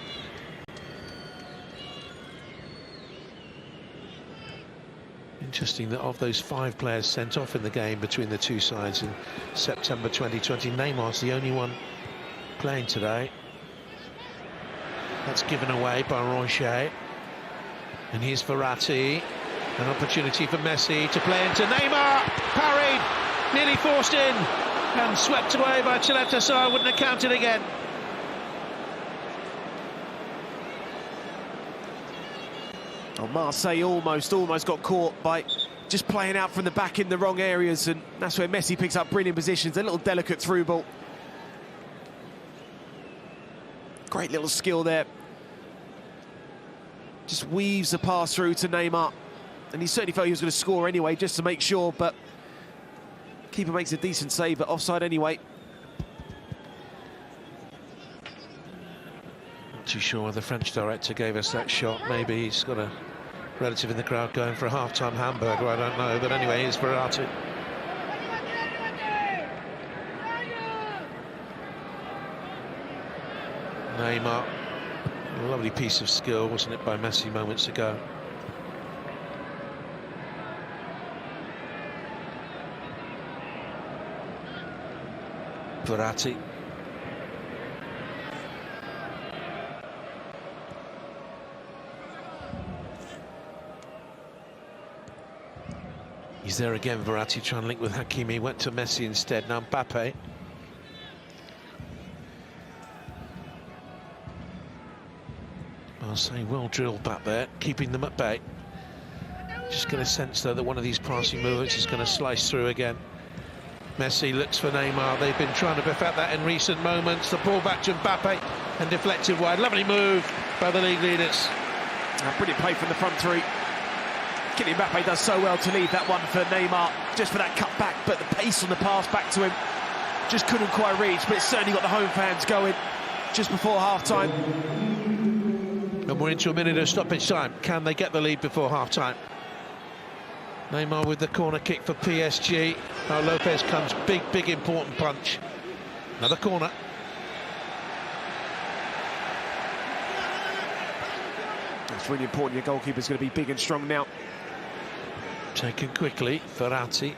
Interesting that of those 5 players sent off in the game between the two sides in September 2020, Neymar's the only one playing today. That's given away by Rongier. And here's Verratti. An opportunity for Messi to play into Neymar. Parried, nearly forced in, and swept away by Chileta, so I wouldn't have counted again. Oh, Marseille almost got caught by just playing out from the back in the wrong areas, and that's where Messi picks up brilliant positions. A little delicate through ball. Great little skill there. Just weaves a pass through to Neymar, and he certainly felt he was going to score anyway, just to make sure, but keeper makes a decent save, but offside anyway. Not too sure why the French director gave us that shot. Maybe he's got a relative in the crowd going for a half-time hamburger, I don't know, but anyway, here's Verratti. Neymar, a lovely piece of skill, wasn't it, by Messi moments ago. Verratti. He's there again, Verratti, trying to link with Hakimi. Went to Messi instead. Now Mbappe. Marseille well drilled back there, keeping them at bay. Just going to sense, though, that one of these passing movements is going to slice through again. Messi looks for Neymar. They've been trying to perfect that in recent moments. The ball back to Mbappe and deflected wide. Lovely move by the league leaders. Brilliant play from the front three. Kylian Mbappe does so well to leave that one for Neymar, just for that cut back, but the pace on the pass back to him just couldn't quite reach, but it's certainly got the home fans going just before half-time. And we're into a minute of stoppage time. Can they get the lead before half-time? Neymar with the corner kick for PSG. Now Lopez comes, big, important punch. Another corner. It's really important your goalkeeper's going to be big and strong now. Taken quickly, Verratti.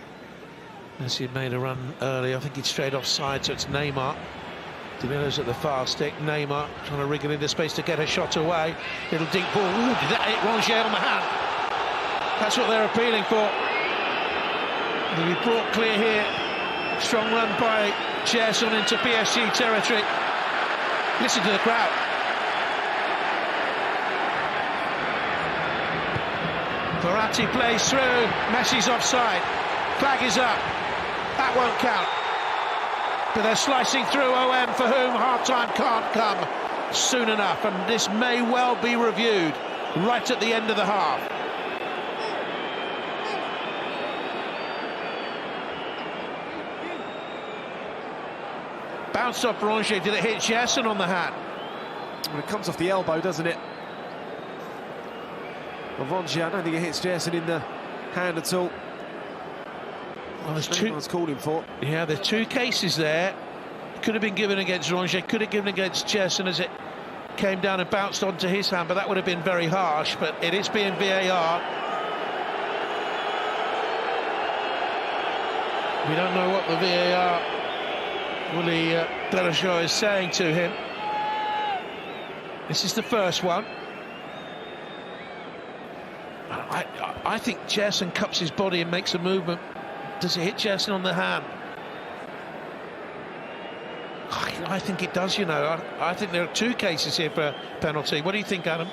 Messi made a run early, I think he'd straight offside, so it's Neymar. Danilo's at the far stick. Neymar trying to wriggle into space to get a shot away. Little deep ball. Ooh, did that hit Rongier on the hand? That's what they're appealing for. They'll be brought clear here. Strong run by Gerson into PSG territory. Listen to the crowd. Verratti plays through, Messi's offside, flag is up, that won't count. But they're slicing through OM, for whom half-time can't come soon enough, and this may well be reviewed right at the end of the half. Bounced off Rongier, did it hit Gerson on the hand? Well, it comes off the elbow, doesn't it? Well, Rongier, I don't think it hits Gerson in the hand at all. Well, there's two. Anyone's calling for. Yeah, there's two cases there. Could have been given against Rongier, could have given against Gerson as it came down and bounced onto his hand, but that would have been very harsh. But it is being VAR. We don't know what the VAR Willie Delachaux is saying to him. This is the first one. I think Gerson cups his body and makes a movement. Does it hit Gerson on the hand? I think it does, you know. I think there are two cases here for penalty. What do you think, Adam?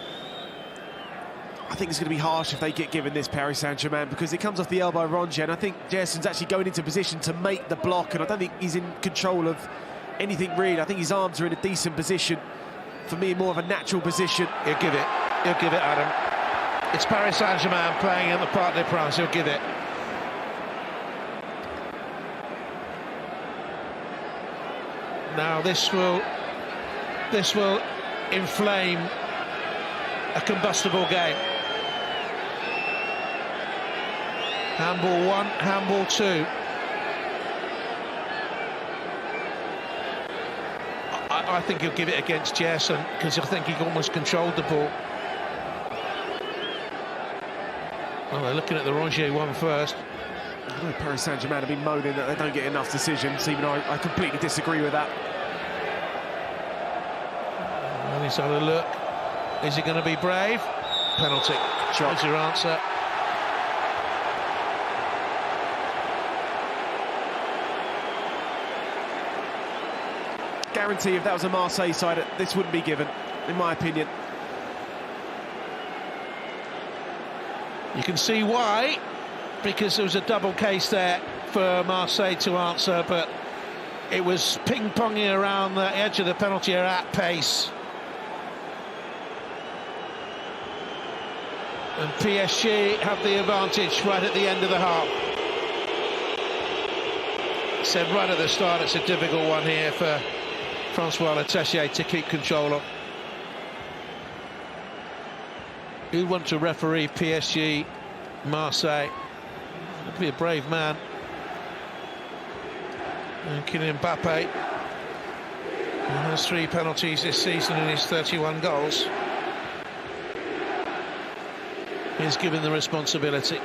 I think it's going to be harsh if they get given this, Paris Saint-Germain, because it comes off the elbow of Rongier, and I think Gerson's actually going into position to make the block, and I don't think he's in control of anything really. I think his arms are in a decent position. For me, more of a natural position. He'll give it, Adam. It's Paris Saint-Germain playing at the Parc des Princes. He'll give it. Now this will inflame a combustible game. Handball 1, handball 2. I think he'll give it against Gerson, because I think he almost controlled the ball. Well, they're looking at the Rongier one first. I know Paris Saint-Germain have been moaning that they don't get enough decisions, even though I completely disagree with that. And he's had a look. Is he going to be brave? Penalty. What's your answer? Guarantee if that was a Marseille side, this wouldn't be given, in my opinion. You can see why, because there was a double case there for Marseille to answer, but it was ping-ponging around the edge of the penalty area at pace. And PSG have the advantage right at the end of the half. Said right at the start, it's a difficult one here for Francois Letessier to keep control of. Who want to referee PSG, Marseille? Would be a brave man. And Kylian Mbappe, who has 3 penalties this season in his 31 goals, is given the responsibility.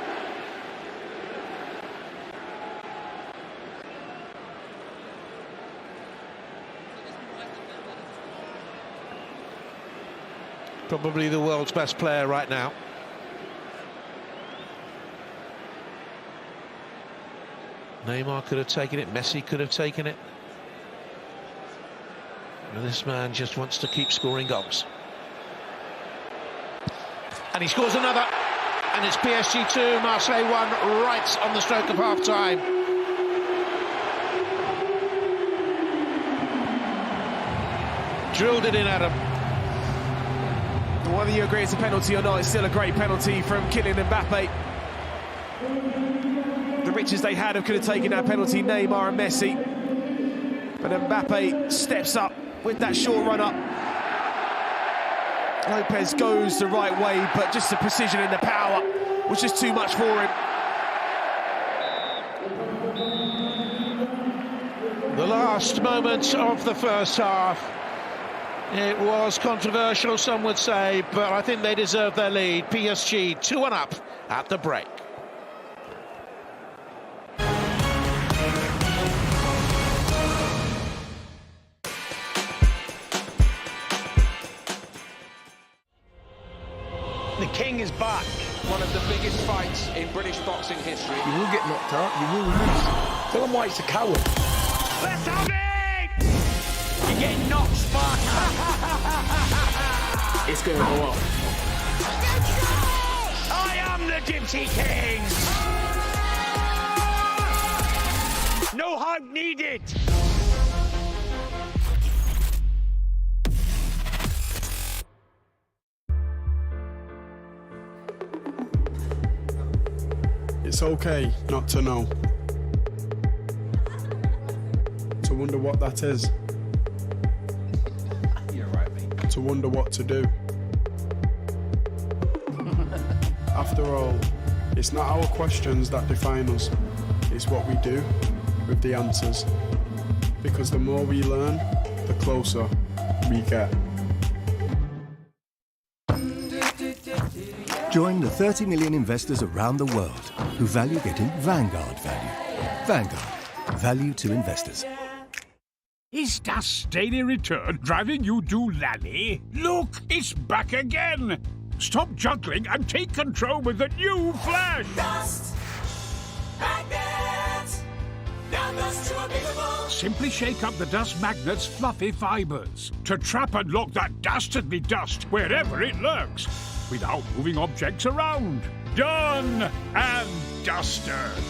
Probably the world's best player right now. Neymar could have taken it, Messi could have taken it. And this man just wants to keep scoring goals. And he scores another. And it's PSG 2, Marseille 1, right on the stroke of half-time. Drilled it in, Adam. Whether you agree it's a penalty or not, it's still a great penalty from Kylian Mbappe. The riches they had could have taken that penalty, Neymar and Messi. But Mbappe steps up with that short run-up. Lopez goes the right way, but just the precision and the power was just too much for him. The last moment of the first half. It was controversial, some would say, but I think they deserve their lead. PSG 2-1 up at the break. The King is back. One of the biggest fights in British boxing history. You will get knocked out, you will lose. Tell him why he's a coward. Let's have it! You're getting knocked, Sparta. It's going to go off. I am the Gypsy King! No hug needed! It's okay not to know. To wonder what that is. You're right, mate. To wonder what to do. After all, it's not our questions that define us. It's what we do with the answers. Because the more we learn, the closer we get. Join the 30 million investors around the world who value getting Vanguard value. Vanguard. Value to investors. Is Dust's daily return driving you doolally? Look, it's back again! Stop juggling and take control with the new Flash! Dust Magnet! Now dust to a bigger ball! Simply shake up the Dust Magnet's fluffy fibers to trap and lock that dastardly dust wherever it lurks, without moving objects around. Done and dusted!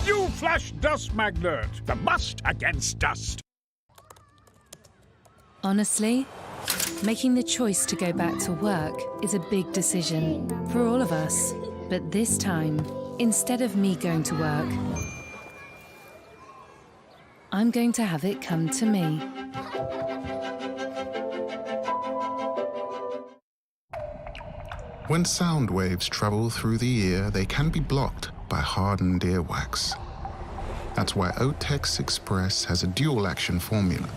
New Flash Dust Magnet, the must against dust. Honestly, making the choice to go back to work is a big decision for all of us. But this time, instead of me going to work, I'm going to have it come to me. When sound waves travel through the ear, they can be blocked by hardened earwax. That's why Otex Express has a dual-action formula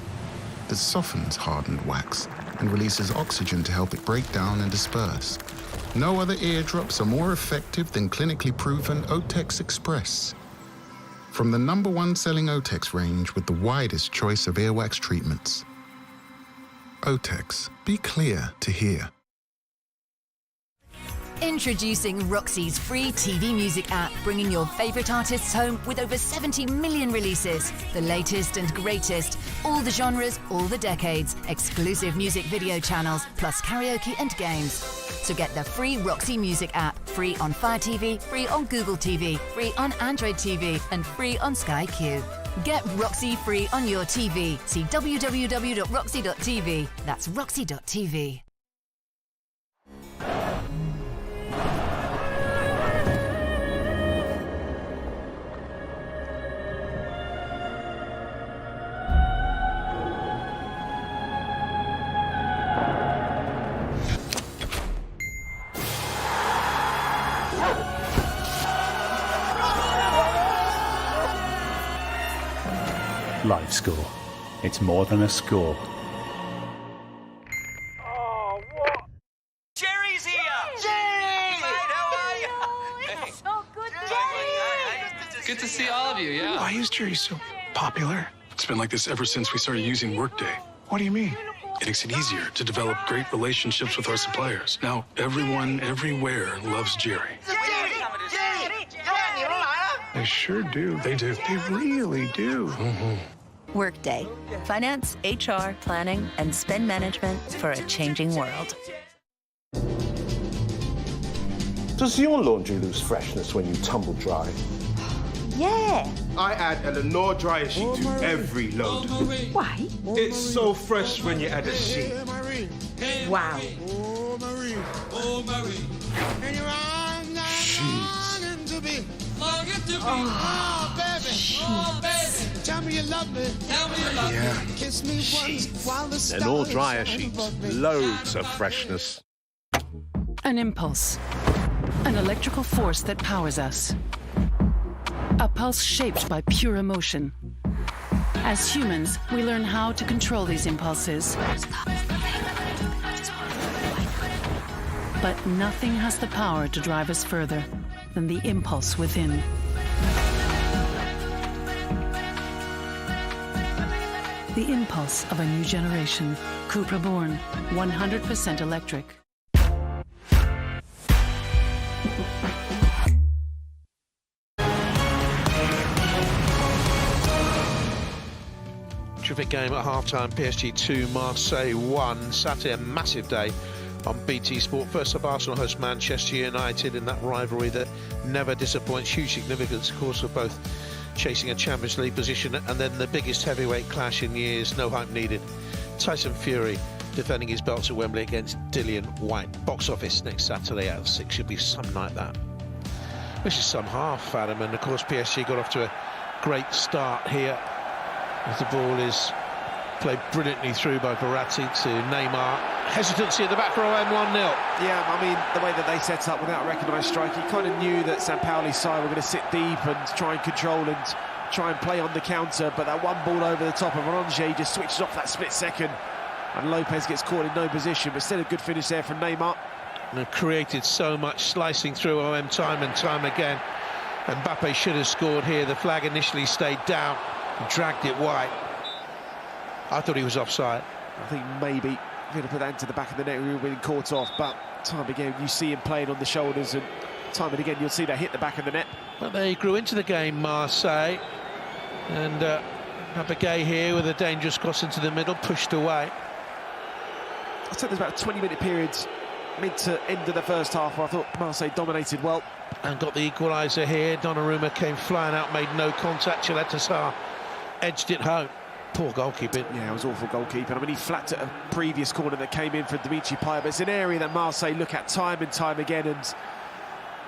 that softens hardened wax and releases oxygen to help it break down and disperse. No other eardrops are more effective than clinically proven Otex Express. From the #1 selling Otex range with the widest choice of earwax treatments. Otex, be clear to hear. Introducing Roxy's free TV music app, bringing your favourite artists home with over 70 million releases. The latest and greatest, all the genres, all the decades, exclusive music video channels, plus karaoke and games. So get the free Roxy music app, free on Fire TV, free on Google TV, free on Android TV, and free on Sky Q. Get Roxy free on your TV. See www.roxy.tv. That's roxy.tv. Live Score. It's more than a score. Oh, what? Jerry's here! Jerry! Mate, how are you? It's so good, Jerry! Good to see all of you, yeah. Why is Jerry so popular? It's been like this ever since we started using Workday. What do you mean? It makes it easier to develop great relationships with our suppliers. Now, everyone, everywhere loves Jerry. They sure do. They do. They really do. Mm-hmm. Workday. Finance, HR, planning, and spend management for a changing world. Does your laundry lose freshness when you tumble dry? Yeah. I add a Lenore dryer sheet to every load. Why? It's so fresh when you add a sheet. Wow. Tell me you love me. Yeah. Kiss me once while the stars Lenore dryer sheets. Loads of freshness. An impulse. An electrical force that powers us. A pulse shaped by pure emotion. As humans, we learn how to control these impulses. But nothing has the power to drive us further than the impulse within. The impulse of a new generation. Cupra Born, 100% electric. Terrific game at half-time. PSG 2, Marseille 1. Saturday, a massive day on BT Sport. First up, Arsenal host Manchester United in that rivalry that never disappoints. Huge significance, of course, for both chasing a Champions League position and then the biggest heavyweight clash in years. No hype needed. Tyson Fury defending his belts at Wembley against Dillian White. Box office next Saturday at 6. Should be some like that. This is some half, Adam, and of course PSG got off to a great start here as the ball is played brilliantly through by Verratti to Neymar. Hesitancy at the back row, 1-0. Yeah, I mean, the way that they set up without a recognised strike, he kind of knew that Sampaoli's side were going to sit deep and try and control and try and play on the counter, but that one ball over the top of Rongier just switches off that split second, and Lopez gets caught in no position, but still a good finish there from Neymar. And they've created so much, slicing through OM time and time again. And Mbappe should have scored here. The flag initially stayed down, dragged it wide. I thought he was offside. I think maybe going to put that into the back of the net, we were being caught off, but time again you see him playing on the shoulders, and time and again you'll see that hit the back of the net. But they grew into the game, Marseille, and Mbappe here with a dangerous cross into the middle, pushed away. I'd say there's about a 20-minute period mid to end of the first half where I thought Marseille dominated well. And got the equaliser here. Donnarumma came flying out, made no contact. Chiletassar edged it home. Poor goalkeeping. Yeah, it was awful goalkeeping. I mean, he flapped at a previous corner that came in for Dimitri Payet, but it's an area that Marseille look at time and time again, and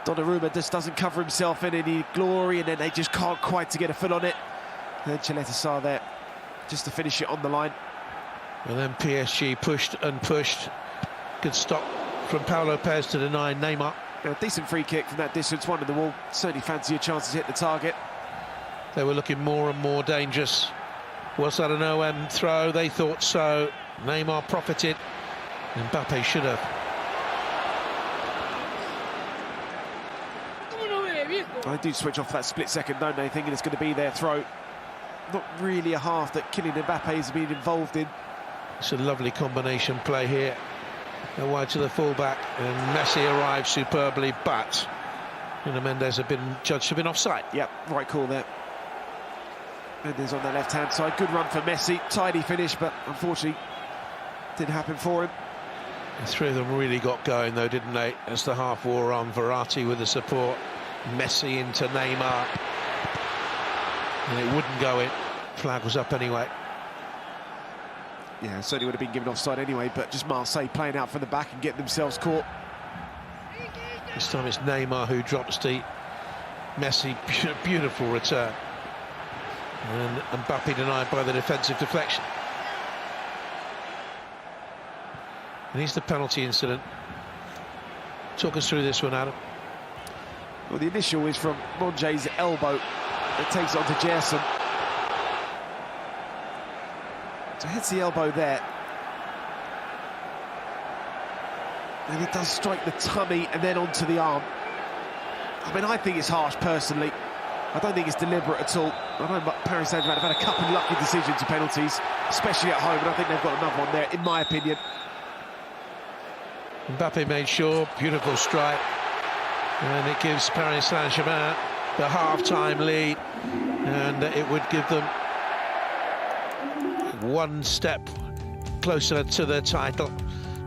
Donnarumma just doesn't cover himself in any glory, and then they just can't quite to get a foot on it. And then Chiletassar there just to finish it on the line. And then PSG pushed and pushed. Good stop from Pau Lopez to deny Neymar. A decent free kick from that distance, one in the wall. Certainly fancy a chance to hit the target. They were looking more and more dangerous. Was that an OM throw? They thought so. Neymar profited. Mbappe should have. They do switch off that split second, don't they, thinking it's going to be their throw. Not really a half that Kylian Mbappe has been involved in. It's a lovely combination play here. Go wide to the fullback, and Messi arrives superbly, but Nuno Mendes have been judged to have been offside. Yep, right call there. Mendes on the left-hand side. Good run for Messi. Tidy finish, but unfortunately didn't happen for him. The three of them really got going, though, didn't they? As the half wore on, Verratti with the support. Messi into Neymar. And it wouldn't go in. Flag was up anyway. Yeah, certainly would have been given offside anyway, but just Marseille playing out from the back and getting themselves caught. This time it's Neymar who drops deep. Messi, beautiful return. And Mbappe denied by the defensive deflection. And here's the penalty incident. Talk us through this one, Adam. Well, the initial is from Ronjier's elbow. It takes it on to Gerson. So hits the elbow there. And it does strike the tummy and then onto the arm. I mean, I think it's harsh, personally. I don't think it's deliberate at all. I know Paris Saint-Germain have had a couple of lucky decisions to penalties, especially at home, and I think they've got another one there, in my opinion. Mbappe made sure, beautiful strike. And it gives Paris Saint-Germain the half-time lead. And it would give them one step closer to the title.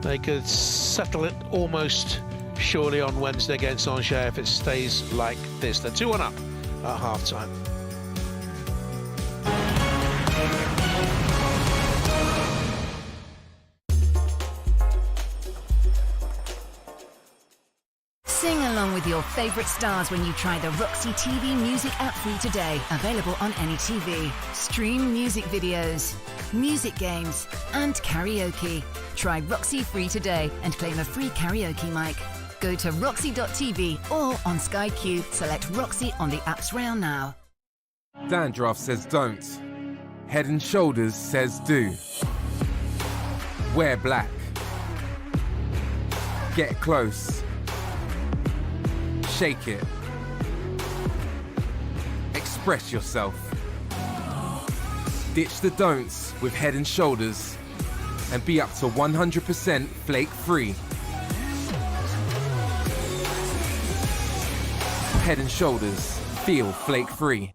They could settle it almost surely on Wednesday against Angers if it stays like this. They're 2-1 up at half-time. Sing along with your favourite stars when you try the Roxy TV Music app free today. Available on any TV. Stream music videos, music games, and karaoke. Try Roxy free today and claim a free karaoke mic. Go to roxy.tv or on Sky Q. Select Roxy on the apps rail now. Dandruff says don't. Head and Shoulders says do. Wear black. Get close. Shake it. Express yourself. Ditch the don'ts with Head and Shoulders and be up to 100% flake-free. Head and Shoulders. Feel flake-free.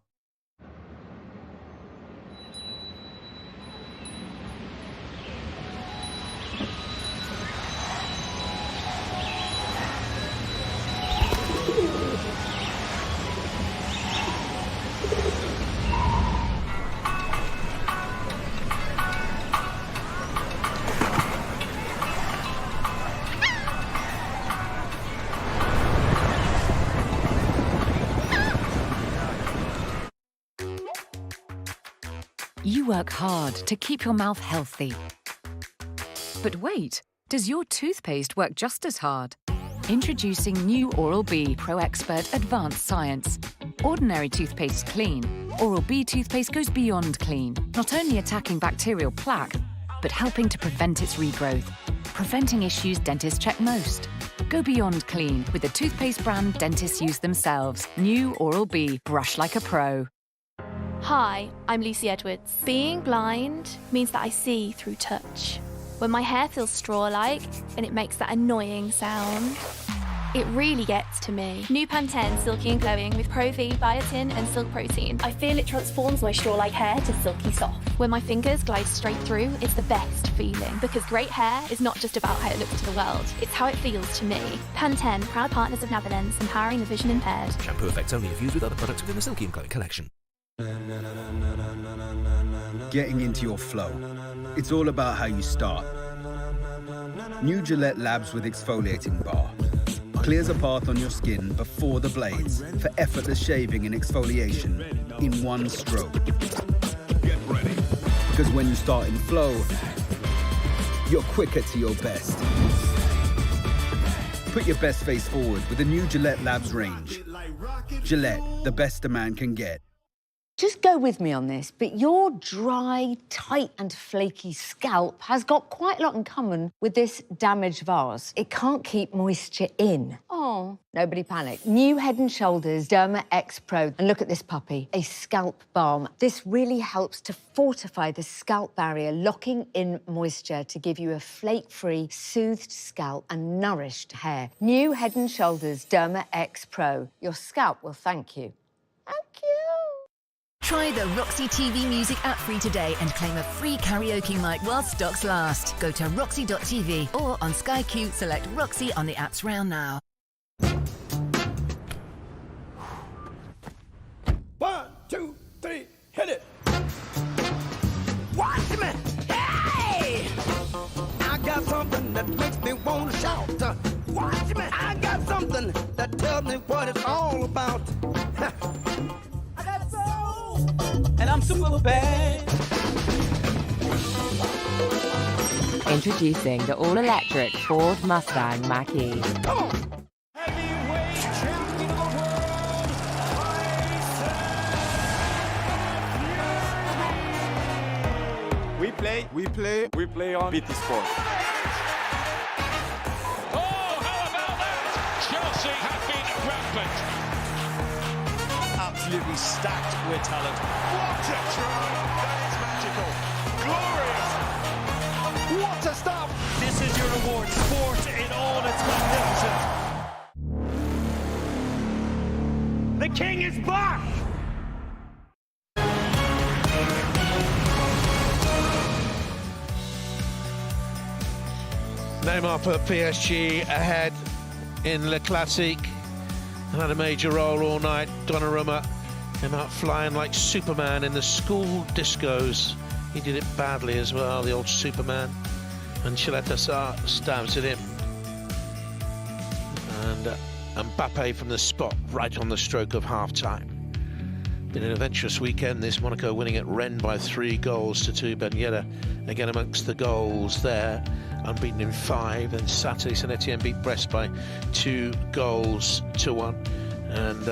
work hard to keep your mouth healthy. But wait, does your toothpaste work just as hard? Introducing new Oral-B Pro Expert Advanced Science. Ordinary toothpaste is clean. Oral-B toothpaste goes beyond clean, not only attacking bacterial plaque, but helping to prevent its regrowth, preventing issues dentists check most. Go beyond clean with the toothpaste brand dentists use themselves. New Oral-B, brush like a pro. Hi, I'm Lucy Edwards. Being blind means that I see through touch. When my hair feels straw-like and it makes that annoying sound, it really gets to me. New Pantene Silky and Glowing with Pro V, biotin and silk protein. I feel it transforms my straw-like hair to silky soft. When my fingers glide straight through, it's the best feeling, because great hair is not just about how it looks to the world, it's how it feels to me. Pantene, proud partners of Netherlands, empowering the vision impaired. Shampoo effects only if used with other products within the Silky and Glowing collection. Getting into your flow. It's all about how you start. New Gillette Labs with exfoliating bar clears a path on your skin before the blades for effortless shaving and exfoliation in one stroke. Because when you start in flow, you're quicker to your best. Put your best face forward with the new Gillette Labs range. Gillette, the best a man can get. Just go with me on this, but your dry, tight and flaky scalp has got quite a lot in common with this damaged vase. It can't keep moisture in. Oh, nobody panic. New Head & Shoulders Derma X Pro. And look at this puppy, a scalp balm. This really helps to fortify the scalp barrier, locking in moisture to give you a flake-free, soothed scalp and nourished hair. New Head & Shoulders Derma X Pro. Your scalp will thank you. Thank you. Try the Roxy TV Music app free today and claim a free karaoke mic while stocks last. Go to roxy.tv or on Sky Q, select Roxy on the apps round now. 1, 2, 3, hit it! Watch me! Hey! I got something that makes me want to shout. Watch me! I got something that tells me what it's all about. And I'm super bad. Introducing the all-electric Ford Mustang Mach-E. Come on! Heavyweight champion of the world, We play on BT Sport. Oh, how about that? Chelsea have been rampant. Absolutely stacked with talent. What a try! That is magical. Glorious! What a stop! This is your reward. Sport in all its magnificence. The king is back! Neymar put PSG ahead in Le Classique. Had a major role all night. Donnarumma came out flying like Superman in the school discos. He did it badly as well, the old Superman. And Chiletassar stabs at him. And Mbappe from the spot, right on the stroke of half-time. Been an adventurous weekend, this. Monaco winning at Rennes by 3 goals to 2. Ben Yedder again amongst the goals there, unbeaten in 5. And Saturday, Saint Etienne beat Brest by 2 goals to 1. And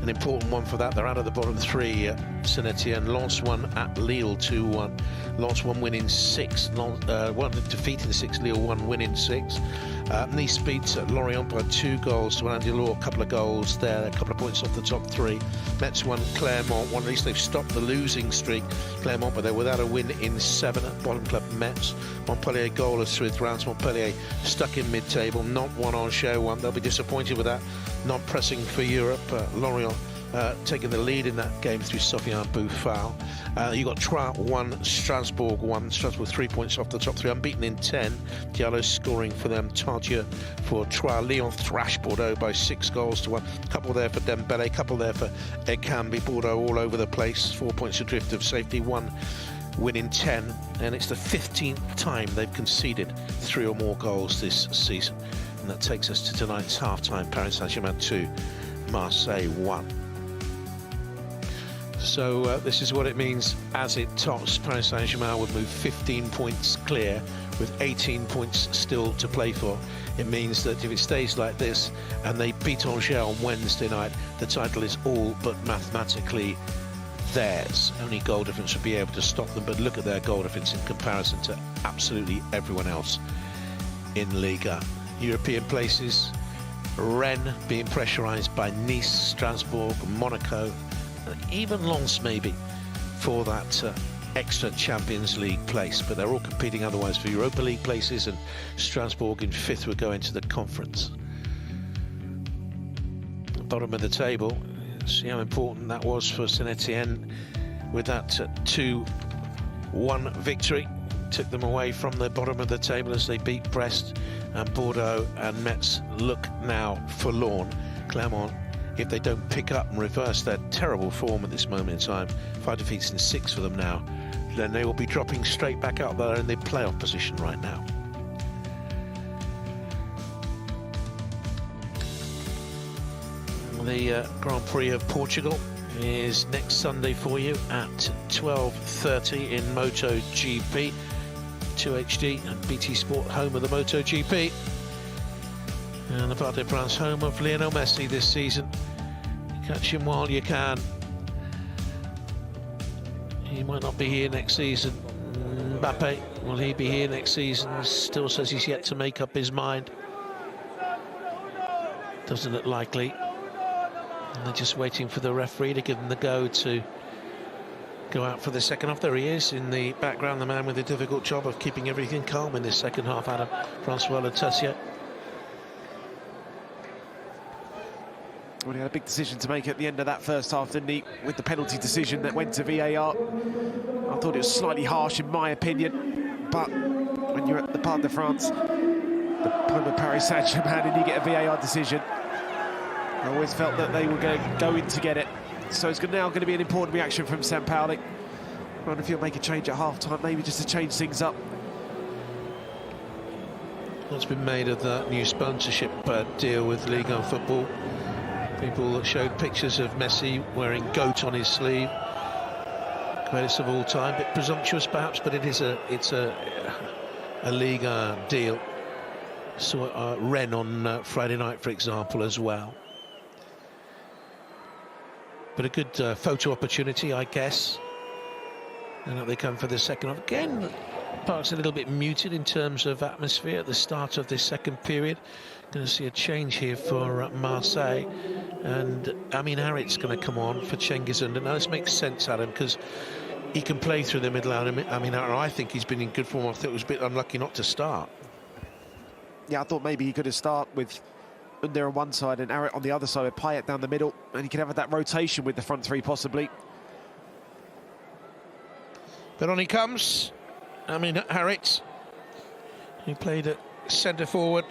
an important one for that, they're out of the bottom 3. Saint Etienne. Lens won at Lille 2-1. Lens 1 win in 6. 1 defeat in 6. Lille 1 win in 6. Nice beats Lorient by 2 goals to Andelot. A couple of goals there, a couple of points off the top 3. Metz won Clermont 1. At least they've stopped the losing streak, Clermont, but they're without a win in 7 at bottom club Metz. Montpellier goalless with Reims. Montpellier stuck in mid-table. Nantes won Angers 1. They'll be disappointed with that. Not pressing for Europe. Lorient taking the lead in that game through Sofiane Boufal. You got Troyes 1, Strasbourg 1. Strasbourg 3 points off the top 3, unbeaten in 10. Diallo scoring for them. Tardieu for Troyes. Lyon thrashed Bordeaux by 6 goals to 1. Couple there for Dembele, couple there for Ekambi. Bordeaux all over the place. 4 points adrift of safety. 1 win in 10, and it's the 15th time they've conceded 3 or more goals this season. And that takes us to tonight's half-time. Paris Saint-Germain 2, Marseille 1. So this is what it means as it tops. Paris Saint-Germain would move 15 points clear with 18 points still to play for. It means that if it stays like this and they beat Angers on Wednesday night, the title is all but mathematically theirs. Only goal difference would be able to stop them, but look at their goal difference in comparison to absolutely everyone else in Liga. European places, Rennes being pressurised by Nice, Strasbourg, Monaco, even Lens maybe for that extra Champions League place, but they're all competing otherwise for Europa League places, and Strasbourg in 5th would go into the conference. The bottom of the table, see how important that was for Saint-Etienne with that 2-1 victory. Took them away from the bottom of the table as they beat Brest, and Bordeaux and Metz look now forlorn. Clermont, if they don't pick up and reverse their terrible form at this moment in time, 5 defeats in 6 for them now, then they will be dropping straight back out there in the playoff position right now. The Grand Prix of Portugal is next Sunday for you at 12:30 in MotoGP. 2HD and BT Sport, home of the MotoGP. And the Parc des Princes, home of Lionel Messi this season. Catch him while you can. He might not be here next season. Mbappe, will he be here next season? Still says he's yet to make up his mind. Doesn't look likely. And they're just waiting for the referee to give them the go to go out for the second half. There he is in the background, the man with the difficult job of keeping everything calm in this second half, Adam. Francois Letessier. Well, he had a big decision to make at the end of that first half, didn't he? With the penalty decision that went to VAR. I thought it was slightly harsh, in my opinion. But when you're at the Parc de France, the home of Paris Saint-Germain, and you get a VAR decision, I always felt that they were going to get it. So it's now going to be an important reaction from Sampaoli. I wonder if he'll make a change at half-time, maybe just to change things up. What's been made of that new sponsorship deal with Ligue football? People that showed pictures of Messi wearing GOAT on his sleeve. Greatest of all time, bit presumptuous perhaps, but it's a Liga deal. Saw Rennes on Friday night, for example, as well. But a good photo opportunity, I guess. And up they come for the second half. Again, Park's a little bit muted in terms of atmosphere at the start of this second period. Going to see a change here for Marseille. And Amin Harit's going to come on for Cengiz Ünder. Now, this makes sense, Adam, because he can play through the middle. Amin Harit, I think he's been in good form. I thought it was a bit unlucky not to start. Yeah, I thought maybe he could have started with Ünder on one side and Harit on the other side with Payet down the middle, and he could have that rotation with the front three possibly. But on he comes, Amin Harit, who played at centre forward